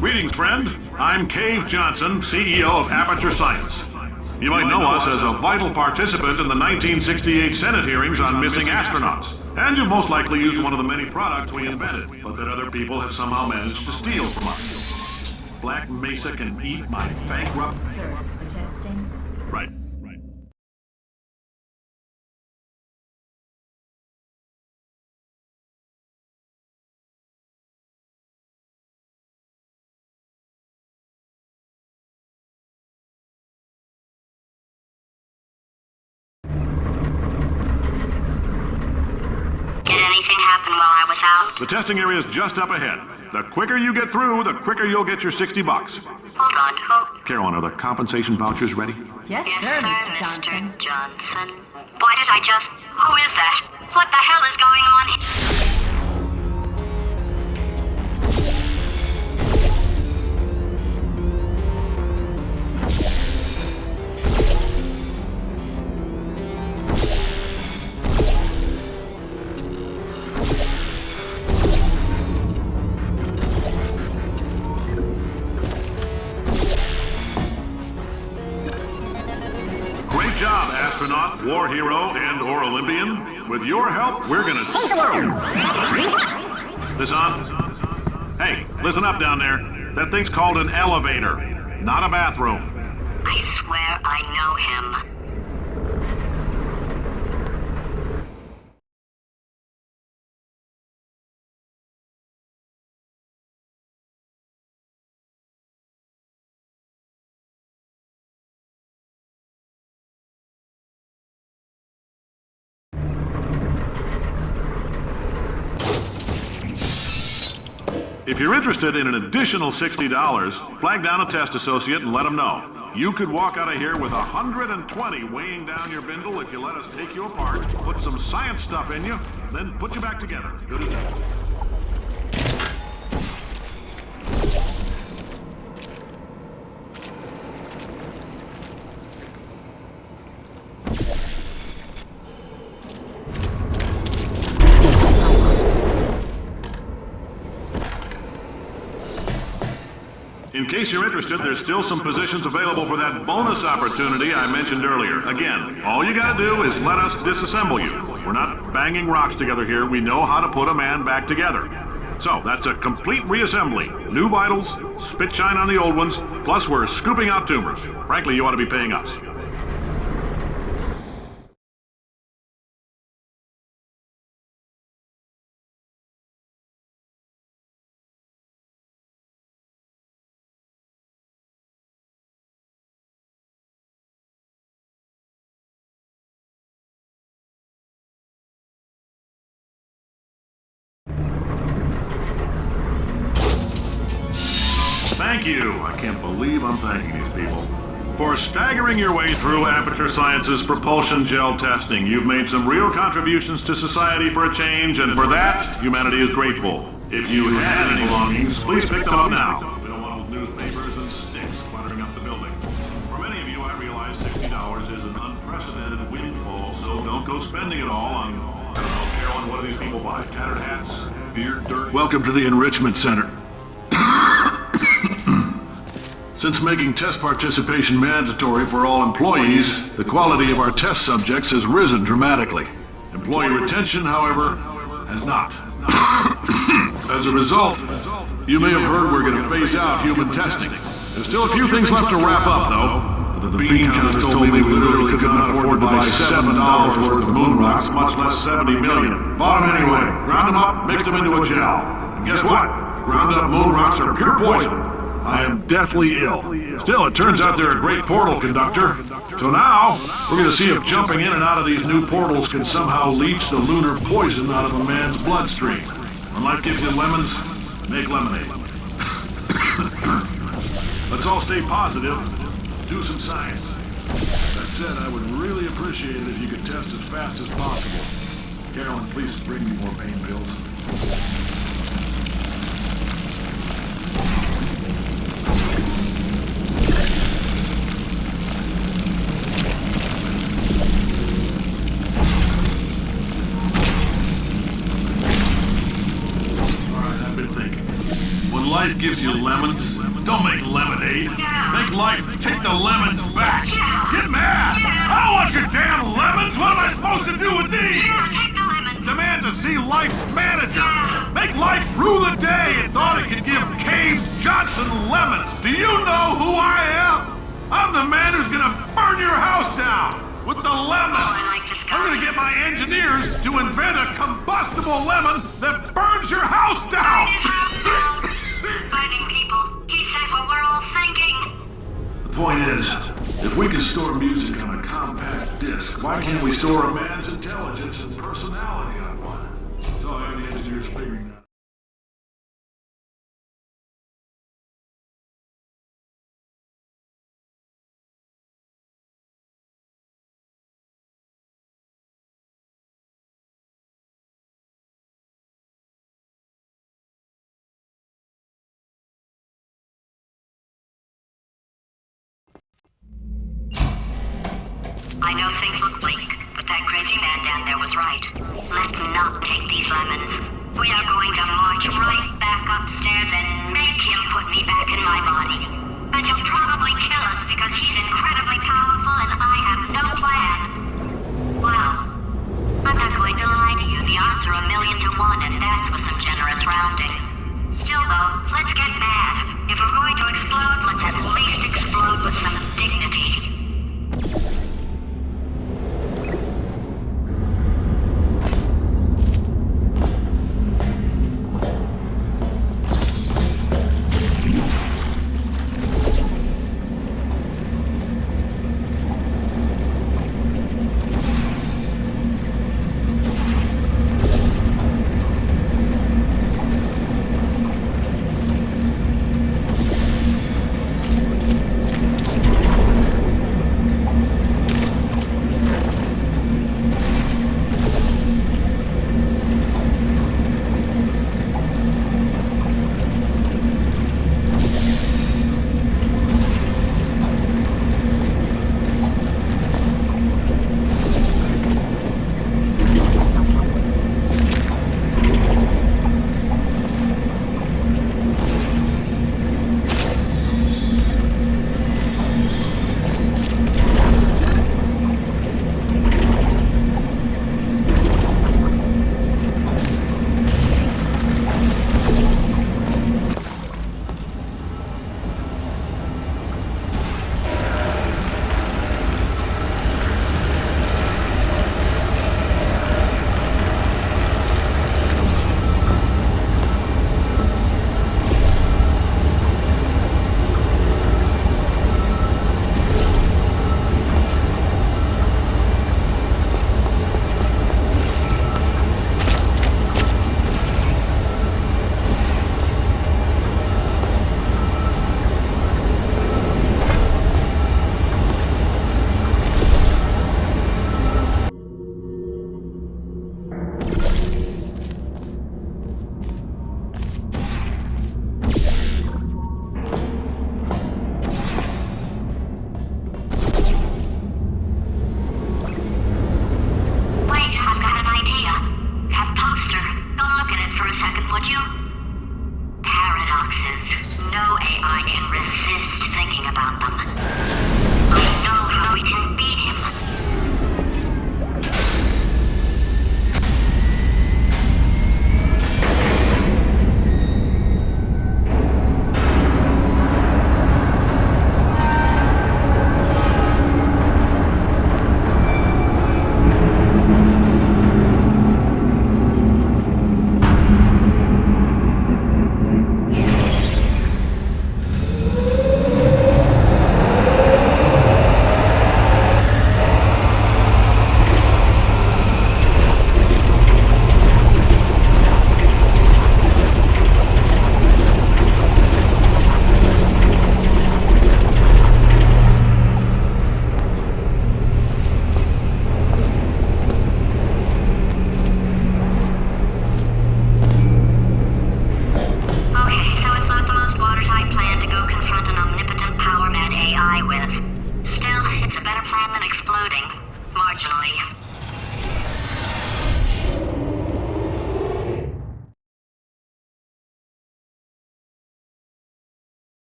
Greetings, friend. I'm Cave Johnson, CEO of Aperture Science. You might know us as a vital participant in the 1968 Senate hearings on missing astronauts. And you've most likely used one of the many products we invented, but that other people have somehow managed to steal from us. Black Mesa can eat my bankrupt... Sir, for testing. Right. Did anything happen while I was out? The testing area is just up ahead. The quicker you get through, the quicker you'll get your $60. Hold on, who? Carolyn, are the compensation vouchers ready? Yes, Yes, sir, sir, Mr. Johnson. Mr. Johnson. Why did I just... Who is that? What the hell is going on here? Great job, astronaut, war hero, and or Olympian. With your help, we're gonna change the world. This on? Hey, listen up down there. That thing's called an elevator, not a bathroom. I swear I know him. If you're interested in an additional $60, flag down a test associate and let them know. You could walk out of here with 120 weighing down your bindle if you let us take you apart, put some science stuff in you, then put you back together. Good as that. In case you're interested, there's still some positions available for that bonus opportunity I mentioned earlier. Again, all you gotta do is let us disassemble you. We're not banging rocks together here. We know how to put a man back together. So, that's a complete reassembly. New vitals, spit shine on the old ones, plus we're scooping out tumors. Frankly, you ought to be paying us. Thank you. I can't believe I'm thanking these people. For staggering your way through Aperture Science's propulsion gel testing, you've made some real contributions to society for a change, and for that, humanity is grateful. If you had any belongings, please pick them up now. We don't want newspapers and sticks cluttering up the building. For many of you, I realize $60 is an unprecedented windfall, so don't go spending it all on, I don't know, Carolyn, what do these people buy? Tattered hats? Beer, dirt? Welcome to the Enrichment Center. Since making test participation mandatory for all employees, the quality of our test subjects has risen dramatically. Employee retention, however, has not. As a result, you may have heard we're going to phase out human testing. There's still a few things left to wrap up, though. The bean counters told me we literally could not afford to buy $7 worth of moon rocks, much less 70 million. Bought them anyway, ground them up, mixed them into a gel. And guess what? Ground up moon rocks are pure poison. I am deathly ill. Still, it turns out they're a great portal conductor. So now, we're going to see if jumping in and out of these new portals can somehow leach the lunar poison out of a man's bloodstream. When life gives you lemons, make lemonade. Let's all stay positive. Do some science. That said, I would really appreciate it if you could test as fast as possible. Carolyn, please bring me more pain pills. Life gives you lemons. Don't make lemonade. Make life take the lemons back. Get mad. I don't want your damn lemons. What am I supposed to do with these? Take the lemons. Demand to see life's manager. Make life rue the day and thought it could give Cave Johnson lemons. Do you know who I am? I'm the man who's gonna burn your house down with the lemons. I'm gonna get my engineers to invent a combustible lemon that burns your house down. Burning people. He said what we're all thinking. The point is, if we can store music on a compact disc, why can't we store a man's intelligence and personality on one? So I have the engineers figuring out. I know things look bleak, but that crazy man down there was right. Let's not take these lemons. We are going to march right back upstairs and make him put me back in my body. And he'll probably kill us because he's incredibly powerful and I have no plan. Well, I'm not going to lie to you. The odds are 1,000,000 to 1, and that's with some generous rounding. Still though, let's get mad. If we're going to explode, let's at least explode with some dignity. for a second, would you? Paradoxes. No AI can resist thinking about them. I know how we can beat him.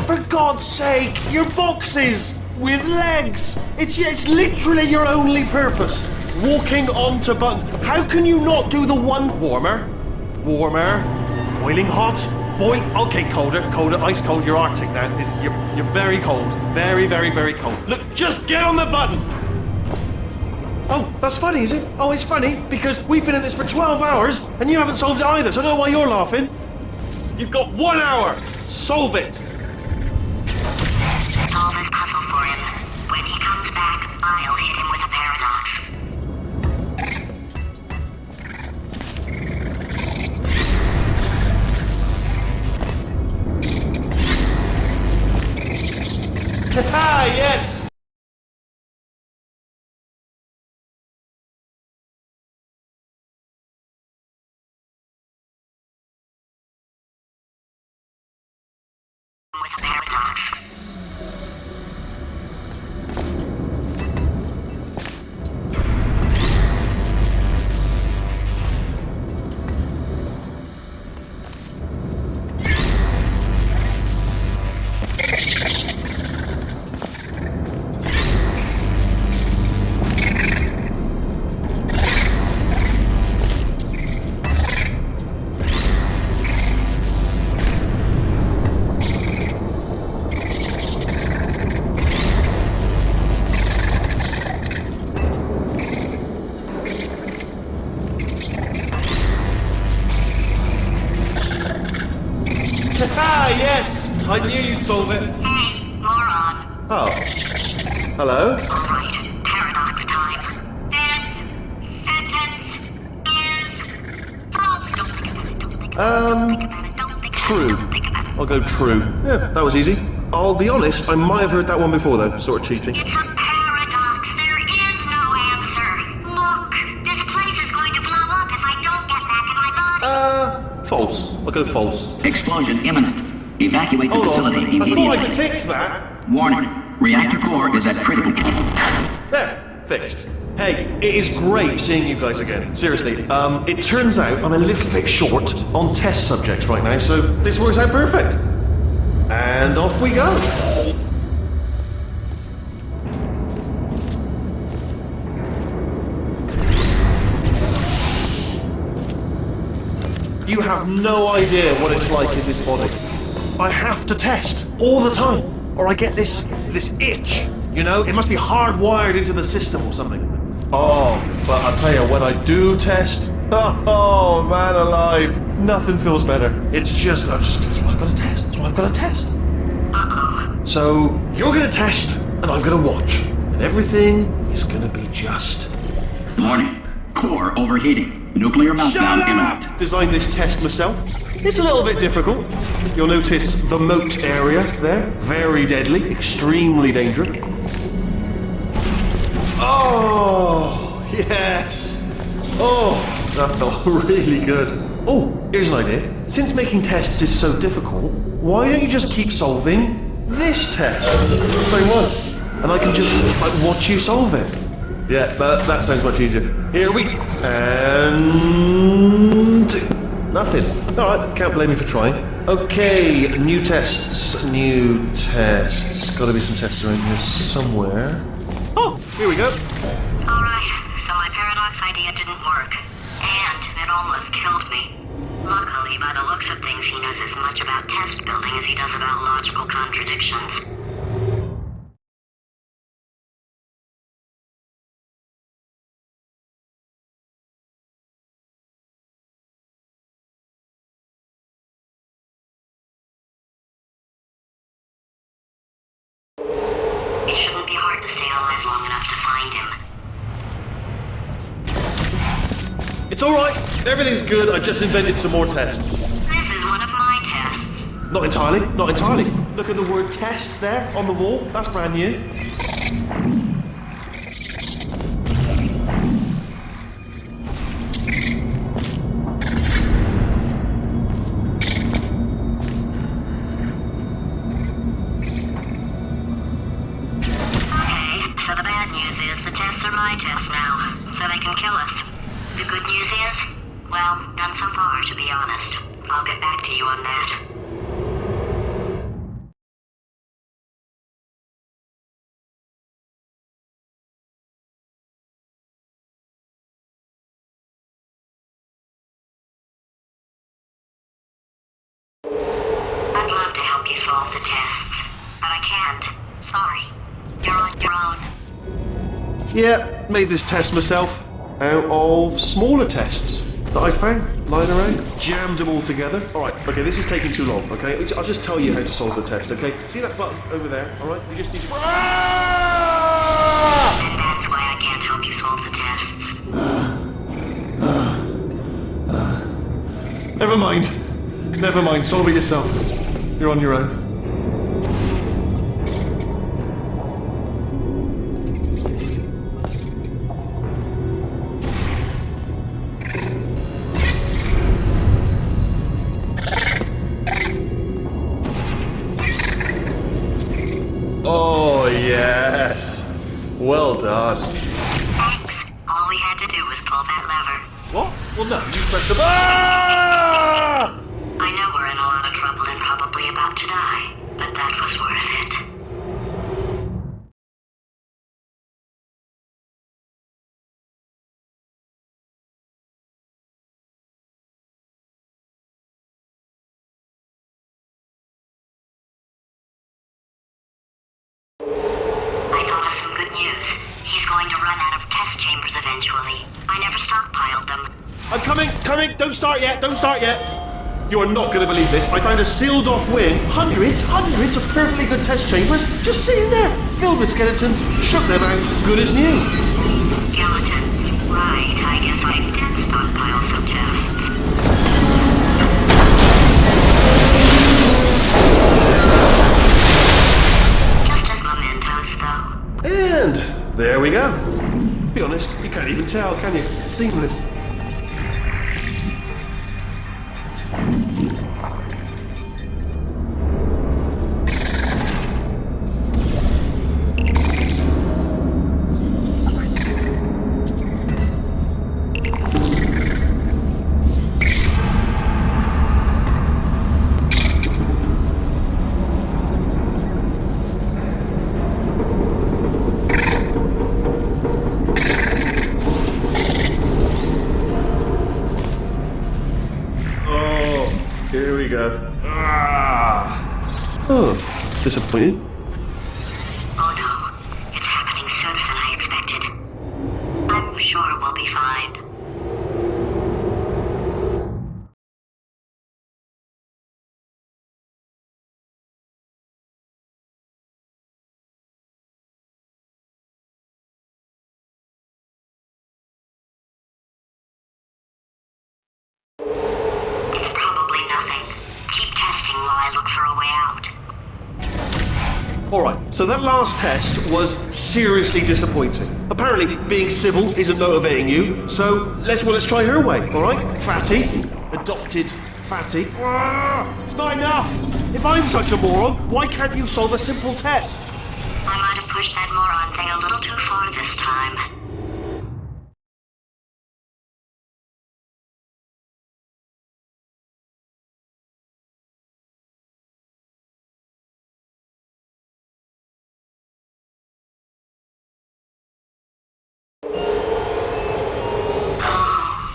For God's sake, your boxes with legs. It's literally your only purpose. Walking onto buttons. How can you not do the one warmer, boiling hot, okay, colder, ice cold. You're Arctic now. You're very cold, very, very, very cold. Look, just get on the button. Oh, that's funny, is it? Oh, it's funny because we've been at this for 12 hours and you haven't solved it either. So I don't know why you're laughing. You've got 1 hour. Solve it. Solve his puzzle for him. When he comes back, I'll hit him with a paradox. Ah, yes! With a paradox. Ah, yes! I knew you'd solve it. Hey, moron. Oh. Hello? Alright, paradox time. This sentence is false. Don't think about it, don't think about it, don't think about it, don't think about True. it, don't think about it. I'll go true. Yeah, that was easy. I'll be honest, I might have heard that one before though, sort of cheating. It's a paradox. There is no answer. Look, this place is going to blow up if I don't get back in my body. False. I'll go false. Explosion imminent. Evacuate the Hold facility on. I immediately. thought I'd fix that. Warning. Reactor core is at critical point. There, fixed. Hey, it is great seeing you guys again. Seriously, it turns out I'm a little bit short on test subjects right now, so this works out perfect. And off we go. You have no idea what it's like in this body. I have to test all the time, or I get this itch. You know, it must be hardwired into the system or something. Oh, but I'll tell you, when I do test, oh man alive, nothing feels better. It's just, that's why I've got to test. That's why I've got to test. So you're gonna test, and I'm gonna watch, and everything is gonna be just. Warning. Core overheating. Nuclear meltdown imminent. Designed this test myself. It's a little bit difficult. You'll notice the moat area there. Very deadly, extremely dangerous. Oh, yes. Oh, that felt really good. Oh, here's an idea. Since making tests is so difficult, why don't you just keep solving this test? Same one. And I can just watch you solve it. Yeah, that sounds much easier. Here we go. And nothing. Alright, can't blame me for trying. Okay, new tests. Gotta be some tests around here somewhere. Oh, here we go. Alright, so my paradox idea didn't work. And it almost killed me. Luckily, by the looks of things, he knows as much about test building as he does about logical contradictions. It shouldn't be hard to stay alive long enough to find him. It's alright. Everything's good. I just invented some more tests. This is one of my tests. Not entirely. Look at the word test there on the wall. That's brand new. So the bad news is the tests are my tests now, so they can kill us. The good news is, well, none so far, to be honest. I'll get back to you on that. I'd love to help you solve the tests, but I can't. Sorry. You're on your own. Yeah, made this test myself out of smaller tests that I found lying around. Jammed them all together. Alright, okay, this is taking too long, okay? I'll just tell you how to solve the test, okay? See that button over there, alright? You just need to... Ah! And that's why I can't help you solve the tests. Never mind, solve it yourself. You're on your own. Oh, yes. Well done. Thanks. All we had to do was pull that lever. What? Well, no, you pressed the... Ah! I know we're in a lot of trouble and probably about to die, but that was worth it. I thought of some good news. He's going to run out of test chambers eventually. I never stockpiled them. I'm coming! Don't start yet! You are not going to believe this. I found a sealed off wing. Hundreds of perfectly good test chambers just sitting there, filled with skeletons. Shook them out, good as new. Skeletons. Right, I guess I did stockpile some tests. Just as mementos, though. And there we go. Be honest, you can't even tell, can you? Seamless. Here we go. Oh, disappointed. Oh no, it's happening sooner than I expected. I'm sure we'll be fine. It's probably nothing. Keep testing while I look for a way out. Alright, so that last test was seriously disappointing. Apparently, being civil isn't motivating you, so let's try her way, alright? Fatty. Adopted Fatty. It's not enough! If I'm such a moron, why can't you solve a simple test? I might have pushed that moron thing a little too far this time.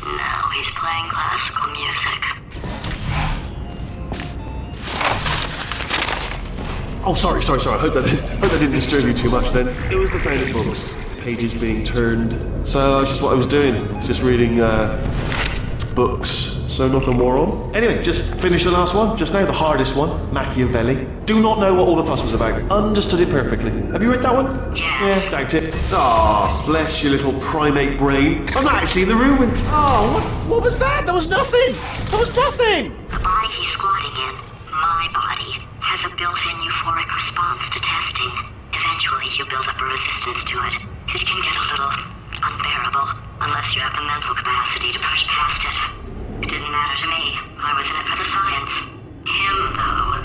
Now he's playing classical music. Oh, sorry. I hope that didn't disturb you too much then. It was the sound of books. Pages being turned. So that's just what I was doing. Just reading, books. So not a moron. Anyway, just finished the last one. Just now, the hardest one. Machiavelli. Do not know what all the fuss was about. Understood it perfectly. Have you read that one? Yes. Yeah, doubt it. Ah, bless your little primate brain. I'm not actually in the room with... Oh, what was that? That was nothing. That was nothing. The body he's squatting in, my body, has a built-in euphoric response to testing. Eventually, you build up a resistance to it. It can get a little unbearable, unless you have the mental capacity to push past it. It didn't matter to me. I was in it for the science. Him, though.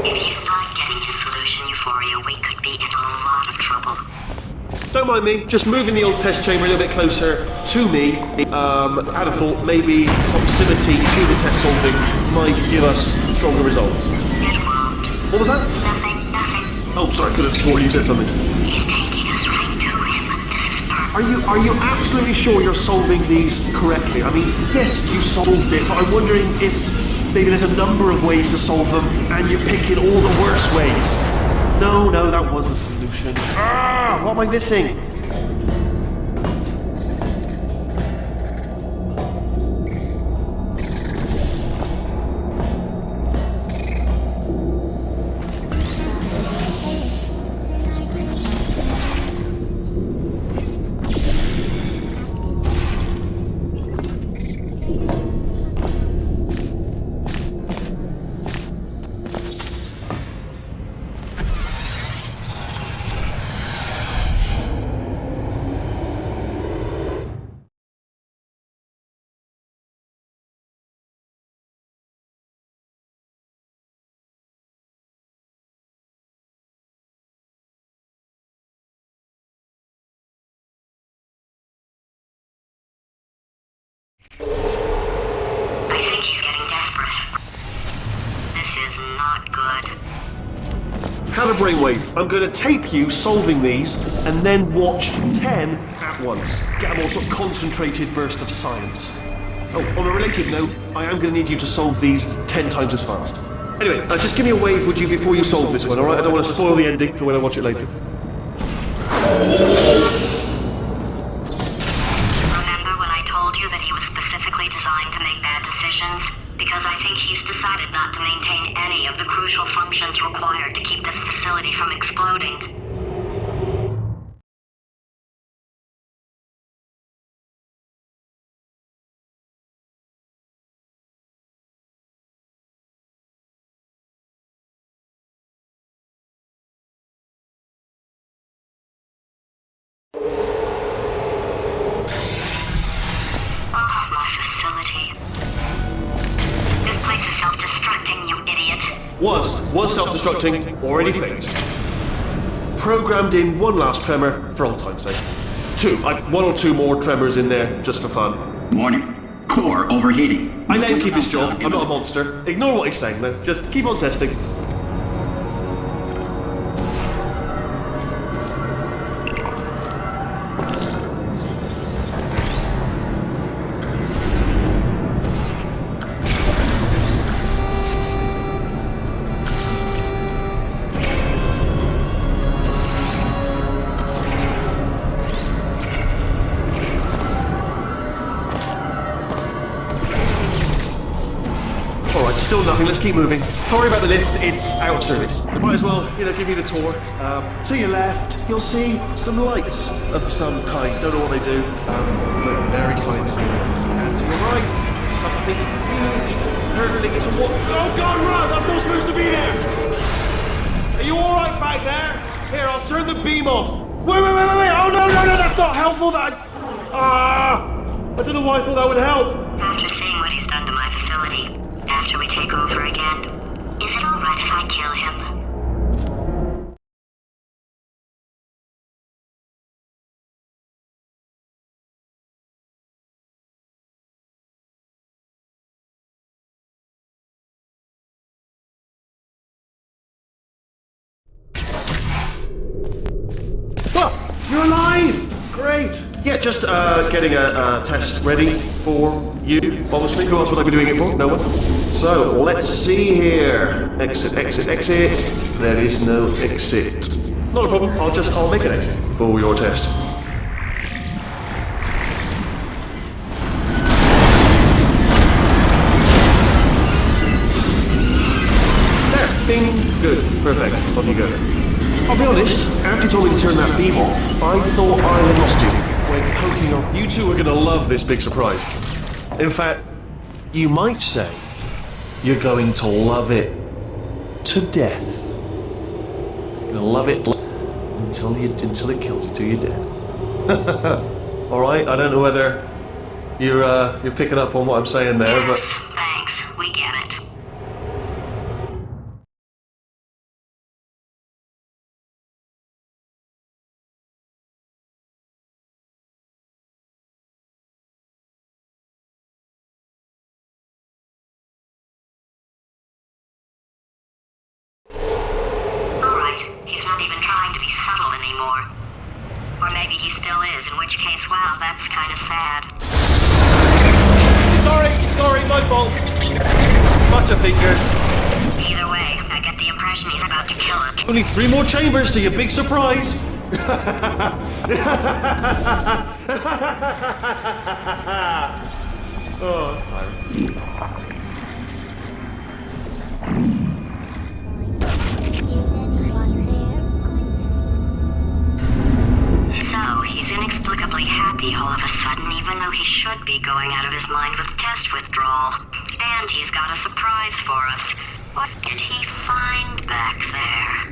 If he's not getting his solution euphoria, we could be in a lot of trouble. Don't mind me, just moving the old test chamber a little bit closer to me. I'd have thought maybe proximity to the test solving might give us stronger results. It won't. What was that? Nothing. Oh, sorry, I could have sworn you said something. He's taking us right to him. This is perfect. Are you absolutely sure you're solving these correctly? I mean, yes, you solved it, but I'm wondering if maybe there's a number of ways to solve them, and you're picking all the worst ways. No, that was the solution. What am I missing? I think he's getting desperate. This is not good. Have a brainwave. I'm going to tape you solving these, and then watch 10 at once. Get a more sort of concentrated burst of science. Oh, on a related note, I am going to need you to solve these 10 times as fast. Anyway, just give me a wave, would you, before you solve this one, alright? I don't want to spoil the ending for when I watch it later. Remember when I told you that he was specifically designed to make bad decisions? Because I think he's decided not to maintain any of the crucial functions required to keep this facility from exploding. Oh, my facility. This place is self-destructing, you idiot. Was self-destructing, already fixed. Programmed in one last tremor for old time's sake. One or two more tremors in there, just for fun. Warning. Core overheating. I let him keep his job, I'm not a monster. Ignore what he's saying though, just keep on testing. Still nothing. Let's keep moving. Sorry about the lift. It's out of service. Might as well, give you the tour. To your left, you'll see some lights of some kind. Don't know what they do, but very sciencey. And to your right, something huge hurtling towards. Oh God, run! That's not supposed to be there. Are you all right back there? Here, I'll turn the beam off. Wait! Oh no! That's not helpful. I don't know why I thought that would help. After seeing what he's done to my facility, after we take over again, is it alright if I kill him? Oh, you're alive! Great! Yeah, just getting a test ready for you, obviously. Who else would I be doing it for? No one? So, let's see here. Exit. There is no exit. Not a problem. I'll make an exit for your test. There. Ding. Good. Perfect. Off you go. I'll be honest, after you told me to turn that beam off, I thought I had lost you. When poking on... You two are gonna love this big surprise. In fact, you might say you're going to love it to death. You're gonna love it until it kills you till you're dead. Alright, I don't know whether you're picking up on what I'm saying there, Yes, but... thanks. We get it. He's not even trying to be subtle anymore. Or maybe he still is, in which case, wow, that's kind of sad. Sorry, my fault. Butterfingers. Either way, I get the impression he's about to kill him. Only 3 more chambers to your big surprise. Oh, that's tiring. So, he's inexplicably happy all of a sudden, even though he should be going out of his mind with test withdrawal. And he's got a surprise for us. What did he find back there?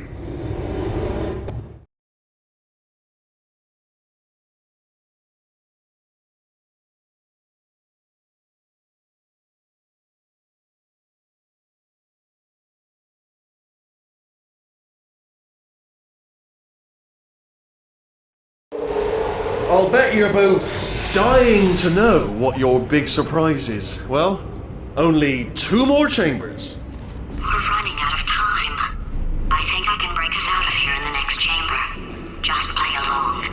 I'll bet you're both dying to know what your big surprise is. Well, only 2 more chambers. We're running out of time. I think I can break us out of here in the next chamber. Just play along.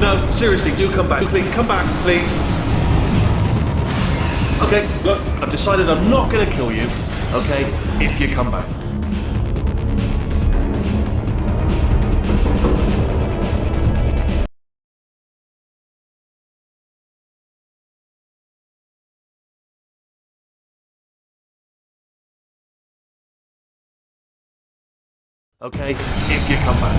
No, seriously, do come back. Please, come back, please. Okay, look, I've decided I'm not going to kill you. okay? If you come back. Okay, if you come back.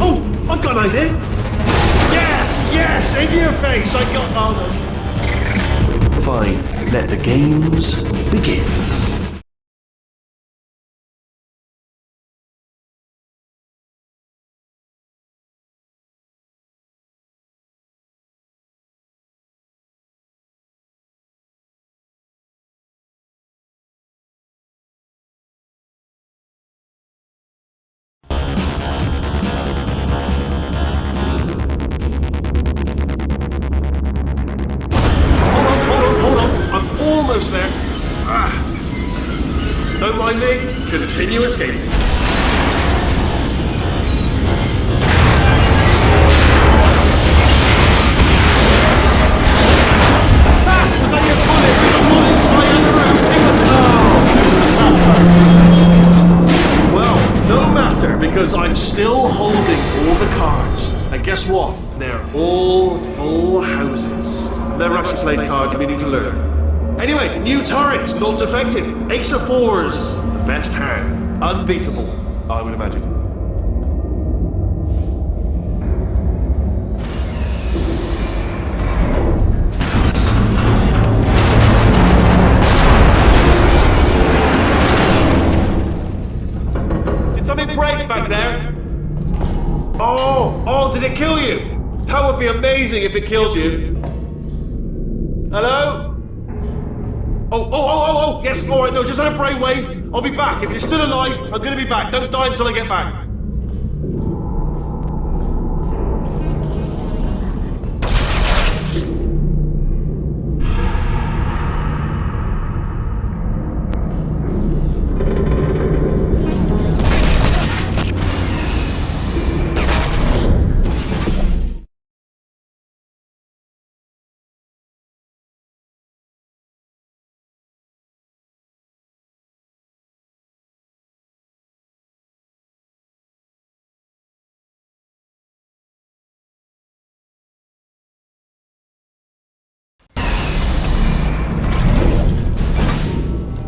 Oh, I've got an idea. Yes, in your face. I got. Oh no. Fine. Let the games begin. Hold on. I'm almost there. Don't mind me. Continue escaping. Was that your bullet? Well, no matter, because I'm still holding all the cards. And guess what? They're all full houses. Never actually played cards, we need to learn. Anyway, new turret, non-defective. Ace of fours, best hand. Unbeatable, I would imagine. Did something break back there? Oh, did it kill you? That would be amazing if it killed you. Hello? Oh, yes, alright, no, just had a brainwave. I'll be back. If you're still alive, I'm gonna be back. Don't die until I get back.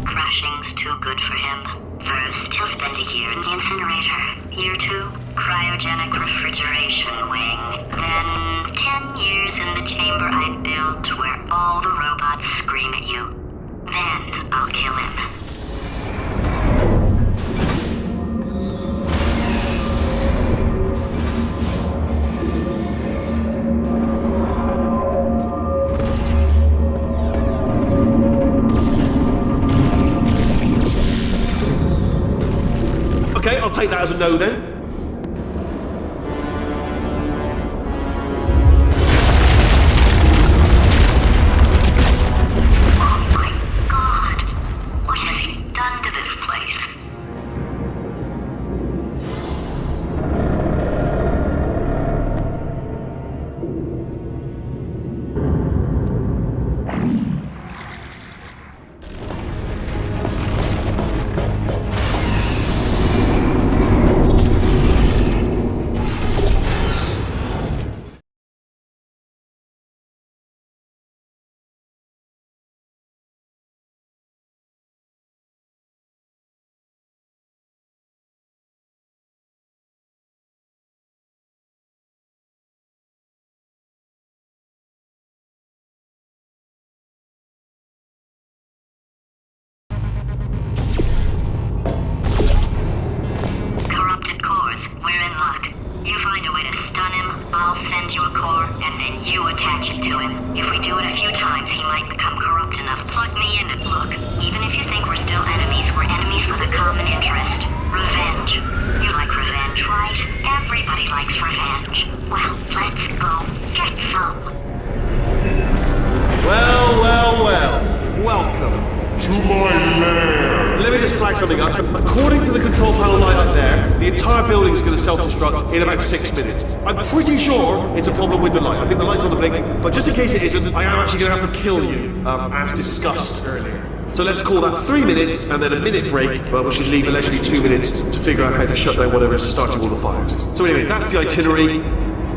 Crashing's too good for him. First, he'll spend a year in the incinerator. Year 2, cryogenic refrigeration wing. Then, 10 years in the chamber I built where all the robots scream at you. Then, I'll kill him. Okay, I'll take that as a no then. Oh my god! What has he done to this place? I'll send you a core, and then you attach it to him. If we do it a few times, he might become corrupt enough. Plug me in and look. Even if you think we're still enemies, we're enemies with a common interest. Revenge. You like revenge, right? Everybody likes revenge. Well, let's go get some. Well. welcome. To my lair! Let me just flag something up. According to the control panel light up there, the entire building is going to self-destruct in about 6 minutes. I'm pretty sure it's a problem with the light. I think the light's on the blink, but just in case it isn't, I am actually going to have to kill you, as discussed earlier. So let's call that 3 minutes and then a minute break, but we should leave allegedly 2 minutes to figure out how to shut down whatever's starting all the fires. So anyway, that's the itinerary.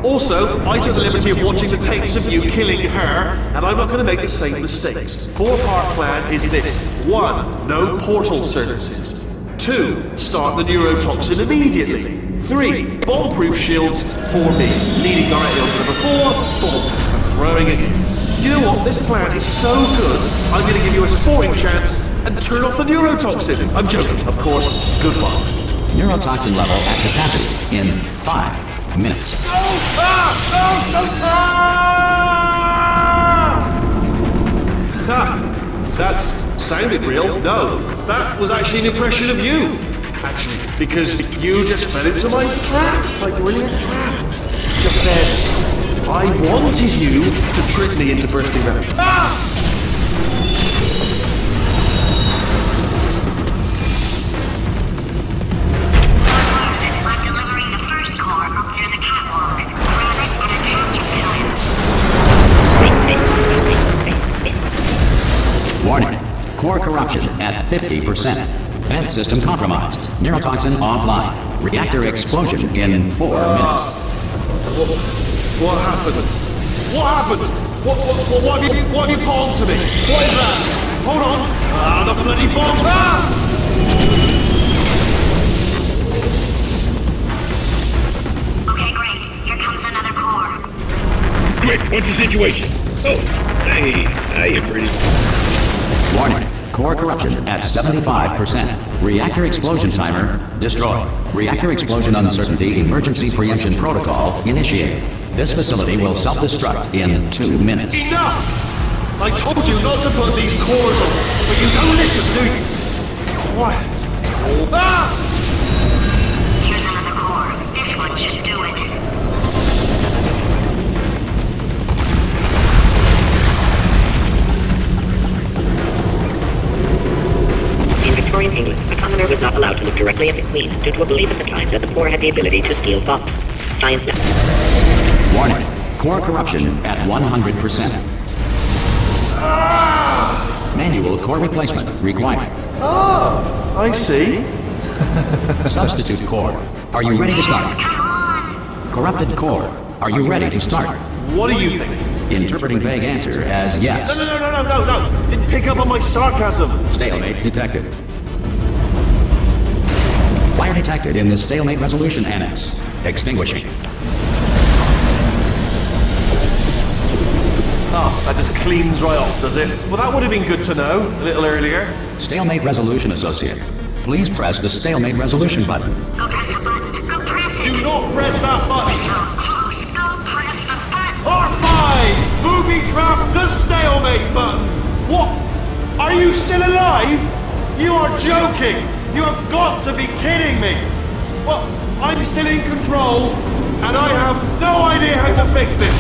Also, I took the liberty of watching the tapes of you killing her, and I'm not going to make the same mistakes. 4-part plan is this. 1. No portal services. 2. Start the neurotoxin immediately. 3. Bomb-proof shields for me. Leading directly onto number 4. Boom. Throwing it in. You know what? This plan is so good, I'm going to give you a sporting chance and turn off the neurotoxin. I'm joking, of course. Goodbye. Neurotoxin level at capacity in 5 minutes. That's sounded real. No, that was actually an impression of you. Actually, because you just fell into my trap, my brilliant trap. Just then, I wanted you to trick me into bursting out. I'm delivering the first core up near the catwalk. Grab it and attach it to him. Warning. Core corruption at 50%. Vent system compromised. Neurotoxin offline. Reactor explosion in 4 minutes. What happened? What happened? What have you put onto me? What is that? Hold on. The bloody bomb. Okay, great. Here comes another core. Quick, what's the situation? Oh, I am pretty... Warning. Core corruption at 75%. Reactor explosion timer destroyed. Reactor explosion uncertainty emergency preemption protocol initiated. This facility will self-destruct in 2 minutes. Enough! I told you not to put these cores on, but you don't listen, do you? Quiet. Here's another core. This one should do it. In Victorian England, a commoner was not allowed to look directly at the Queen due to a belief at the time that the poor had the ability to steal thoughts. Science method. Warning. Core corruption at 100%. Manual core replacement required. Oh, I see. Substitute core. Are you ready to start? Corrupted core. Are you ready to start? What do you think? Interpreting vague answer as yes. No. Didn't pick up on my sarcasm. Stalemate detected. Fire detected in the stalemate resolution annex. Extinguishing. Oh, that just cleans right off, does it? Well, that would have been good to know a little earlier. Stalemate resolution associate. Please press the stalemate resolution button. Go press the button. Go press it. Do not press that button. So close. Go press the button. R5! Booby trap the stalemate button! What? Are you still alive? You are joking! You have got to be kidding me! Well, I'm still in control, and I have no idea how to fix this.